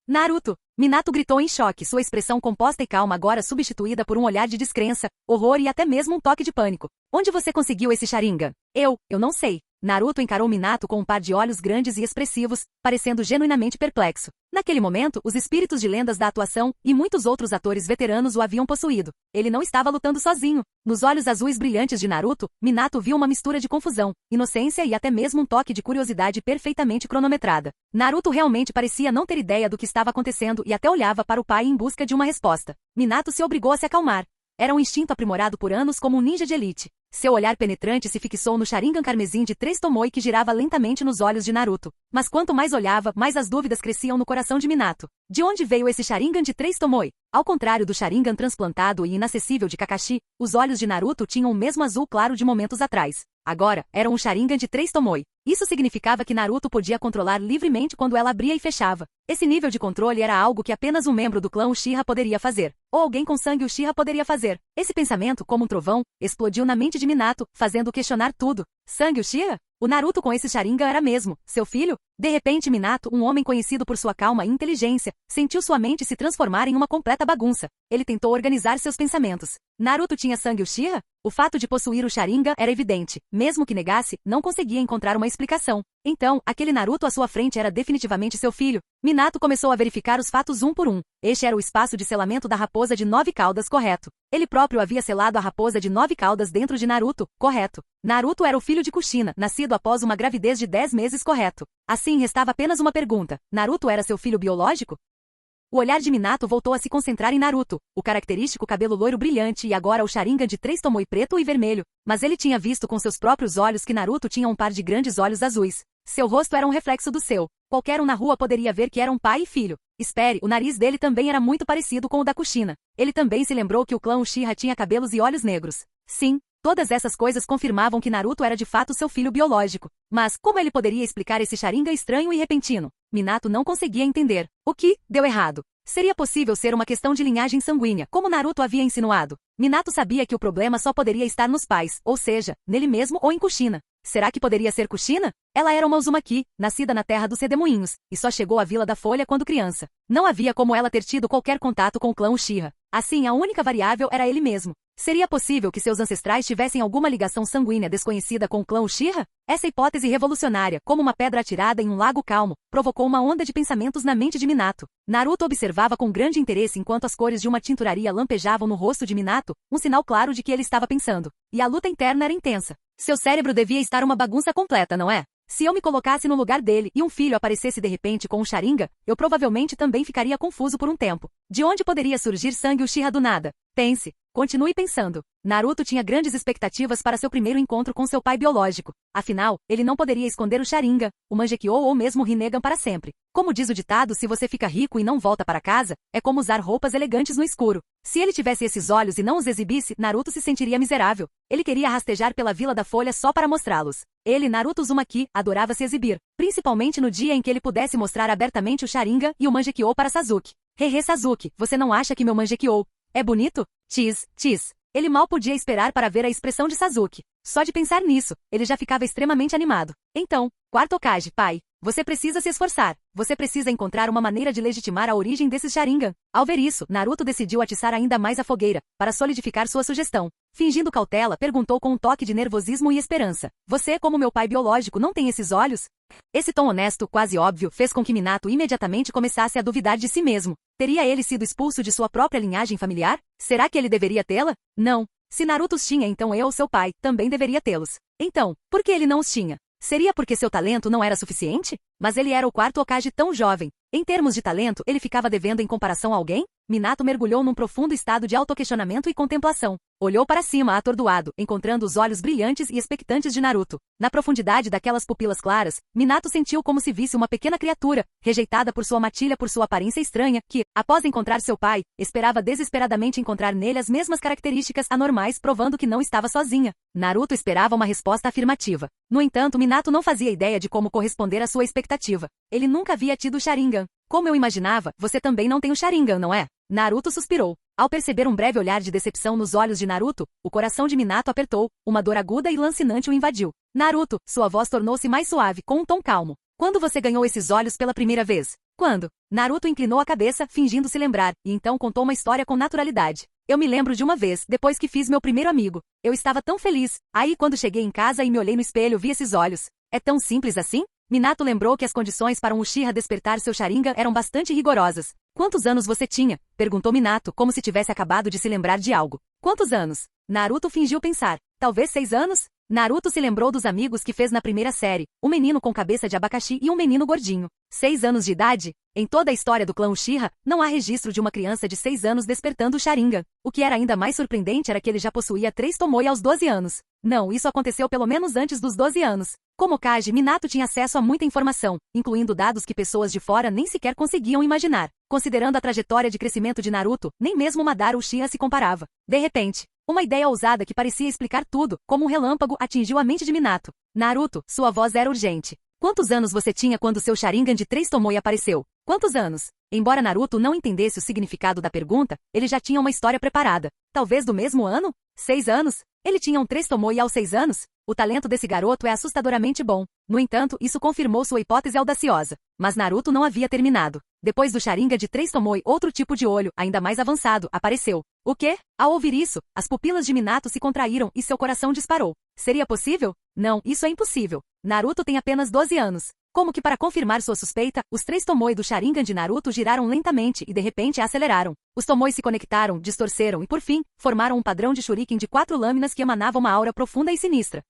Naruto! Minato gritou em choque, sua expressão composta e calma agora substituída por um olhar de descrença, horror e até mesmo um toque de pânico. Onde você conseguiu esse Sharingan? Eu não sei. Naruto encarou Minato com um par de olhos grandes e expressivos, parecendo genuinamente perplexo. Naquele momento, os espíritos de lendas da atuação e muitos outros atores veteranos o haviam possuído. Ele não estava lutando sozinho. Nos olhos azuis brilhantes de Naruto, Minato viu uma mistura de confusão, inocência e até mesmo um toque de curiosidade perfeitamente cronometrada. Naruto realmente parecia não ter ideia do que estava acontecendo e até olhava para o pai em busca de uma resposta. Minato se obrigou a se acalmar. Era um instinto aprimorado por anos como um ninja de elite. Seu olhar penetrante se fixou no Sharingan carmesim de 3 Tomoe que girava lentamente nos olhos de Naruto. Mas quanto mais olhava, mais as dúvidas cresciam no coração de Minato. De onde veio esse Sharingan de 3 Tomoe? Ao contrário do Sharingan transplantado e inacessível de Kakashi, os olhos de Naruto tinham o mesmo azul claro de momentos atrás. Agora, era um Sharingan de 3 Tomoe. Isso significava que Naruto podia controlar livremente quando ela abria e fechava. Esse nível de controle era algo que apenas um membro do clã Uchiha poderia fazer. Ou alguém com sangue Uchiha poderia fazer. Esse pensamento, como um trovão, explodiu na mente de Minato, fazendo questionar tudo. Sangue Uchiha? O Naruto com esse Sharingan era mesmo seu filho? De repente Minato, um homem conhecido por sua calma e inteligência, sentiu sua mente se transformar em uma completa bagunça. Ele tentou organizar seus pensamentos. Naruto tinha sangue Uchiha? O fato de possuir o Sharingan era evidente. Mesmo que negasse, não conseguia encontrar uma explicação. Então, aquele Naruto à sua frente era definitivamente seu filho. Minato começou a verificar os fatos um por um. Este era o espaço de selamento da raposa de 9 caudas, correto. Ele próprio havia selado a raposa de 9 caudas dentro de Naruto, correto. Naruto era o filho de Kushina, nascido após uma gravidez de 10 meses, correto. Assim, restava apenas uma pergunta. Naruto era seu filho biológico? O olhar de Minato voltou a se concentrar em Naruto, o característico cabelo loiro brilhante e agora o Sharingan de 3 Tomoe preto e vermelho, mas ele tinha visto com seus próprios olhos que Naruto tinha um par de grandes olhos azuis. Seu rosto era um reflexo do seu. Qualquer um na rua poderia ver que eram pai e filho. Espere, o nariz dele também era muito parecido com o da Kushina. Ele também se lembrou que o clã Uchiha tinha cabelos e olhos negros. Sim, todas essas coisas confirmavam que Naruto era de fato seu filho biológico. Mas como ele poderia explicar esse Sharingan estranho e repentino? Minato não conseguia entender. O que deu errado? Seria possível ser uma questão de linhagem sanguínea, como Naruto havia insinuado. Minato sabia que o problema só poderia estar nos pais, ou seja, nele mesmo ou em Kushina. Será que poderia ser Kushina? Ela era uma Uzumaki, nascida na terra dos redemoinhos, e só chegou à Vila da Folha quando criança. Não havia como ela ter tido qualquer contato com o clã Uchiha. Assim, a única variável era ele mesmo. Seria possível que seus ancestrais tivessem alguma ligação sanguínea desconhecida com o clã Uchiha? Essa hipótese revolucionária, como uma pedra atirada em um lago calmo, provocou uma onda de pensamentos na mente de Minato. Naruto observava com grande interesse enquanto as cores de uma tinturaria lampejavam no rosto de Minato, um sinal claro de que ele estava pensando. E a luta interna era intensa. Seu cérebro devia estar uma bagunça completa, não é? Se eu me colocasse no lugar dele e um filho aparecesse de repente com um Sharingan, eu provavelmente também ficaria confuso por um tempo. De onde poderia surgir sangue Uchiha do nada? Pense. Continue pensando. Naruto tinha grandes expectativas para seu primeiro encontro com seu pai biológico. Afinal, ele não poderia esconder o Sharingan, o Mangekyou ou mesmo o Rinnegan para sempre. Como diz o ditado, se você fica rico e não volta para casa, é como usar roupas elegantes no escuro. Se ele tivesse esses olhos e não os exibisse, Naruto se sentiria miserável. Ele queria rastejar pela Vila da Folha só para mostrá-los. Ele, Naruto Uzumaki, adorava se exibir, principalmente no dia em que ele pudesse mostrar abertamente o Sharingan e o Mangekyou para Sasuke. Hehe Sasuke, você não acha que meu Mangekyou é bonito? Tis, tis. Ele mal podia esperar para ver a expressão de Sasuke. Só de pensar nisso, ele já ficava extremamente animado. Então, quarto Hokage, pai, você precisa se esforçar. Você precisa encontrar uma maneira de legitimar a origem desse Sharingan. Ao ver isso, Naruto decidiu atiçar ainda mais a fogueira, para solidificar sua sugestão. Fingindo cautela, perguntou com um toque de nervosismo e esperança. Você, como meu pai biológico, não tem esses olhos? Esse tom honesto, quase óbvio, fez com que Minato imediatamente começasse a duvidar de si mesmo. Teria ele sido expulso de sua própria linhagem familiar? Será que ele deveria tê-la? Não. Se Naruto os tinha, então eu, seu pai, também deveria tê-los. Então, por que ele não os tinha? Seria porque seu talento não era suficiente? Mas ele era o quarto Hokage tão jovem. Em termos de talento, ele ficava devendo em comparação a alguém? Minato mergulhou num profundo estado de autoquestionamento e contemplação. Olhou para cima atordoado, encontrando os olhos brilhantes e expectantes de Naruto. Na profundidade daquelas pupilas claras, Minato sentiu como se visse uma pequena criatura, rejeitada por sua matilha por sua aparência estranha, que, após encontrar seu pai, esperava desesperadamente encontrar nele as mesmas características anormais, provando que não estava sozinha. Naruto esperava uma resposta afirmativa. No entanto, Minato não fazia ideia de como corresponder à sua expectativa. Ele nunca havia tido Sharingan. Como eu imaginava, você também não tem o Sharingan, não é? Naruto suspirou. Ao perceber um breve olhar de decepção nos olhos de Naruto, o coração de Minato apertou, uma dor aguda e lancinante o invadiu. Naruto, sua voz tornou-se mais suave, com um tom calmo. Quando você ganhou esses olhos pela primeira vez? Quando? Naruto inclinou a cabeça, fingindo se lembrar, e então contou uma história com naturalidade. Eu me lembro de uma vez, depois que fiz meu primeiro amigo. Eu estava tão feliz. Aí quando cheguei em casa e me olhei no espelho, vi esses olhos. É tão simples assim? Minato lembrou que as condições para um Uchiha despertar seu Sharingan eram bastante rigorosas. Quantos anos você tinha? Perguntou Minato, como se tivesse acabado de se lembrar de algo. Quantos anos? Naruto fingiu pensar. Talvez 6 anos? Naruto se lembrou dos amigos que fez na primeira série, um menino com cabeça de abacaxi e um menino gordinho. 6 anos de idade? Em toda a história do clã Uchiha, não há registro de uma criança de 6 anos despertando o Sharingan. O que era ainda mais surpreendente era que ele já possuía 3 Tomoe aos 12 anos. Não, isso aconteceu pelo menos antes dos 12 anos. Como Hokage, Minato tinha acesso a muita informação, incluindo dados que pessoas de fora nem sequer conseguiam imaginar. Considerando a trajetória de crescimento de Naruto, nem mesmo Madara Uchiha se comparava. De repente, uma ideia ousada que parecia explicar tudo, como um relâmpago, atingiu a mente de Minato. Naruto, sua voz era urgente. Quantos anos você tinha quando seu Sharingan de 3 Tomoe apareceu? Quantos anos? Embora Naruto não entendesse o significado da pergunta, ele já tinha uma história preparada. Talvez do mesmo ano? 6 anos? Ele tinha um 3 Tomoe aos 6 anos? O talento desse garoto é assustadoramente bom. No entanto, isso confirmou sua hipótese audaciosa. Mas Naruto não havia terminado. Depois do Sharingan de 3 Tomoe, outro tipo de olho, ainda mais avançado, apareceu. O quê? Ao ouvir isso, as pupilas de Minato se contraíram e seu coração disparou. Seria possível? Não, isso é impossível. Naruto tem apenas 12 anos. Como que para confirmar sua suspeita, os 3 Tomoe do Sharingan de Naruto giraram lentamente e de repente aceleraram. Os Tomoe se conectaram, distorceram e por fim, formaram um padrão de Shuriken de 4 lâminas que emanava uma aura profunda e sinistra.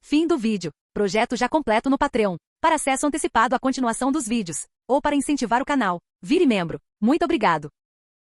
Fim do vídeo. Projeto já completo no Patreon. Para acesso antecipado à continuação dos vídeos, ou para incentivar o canal, Vire membro. Muito obrigado.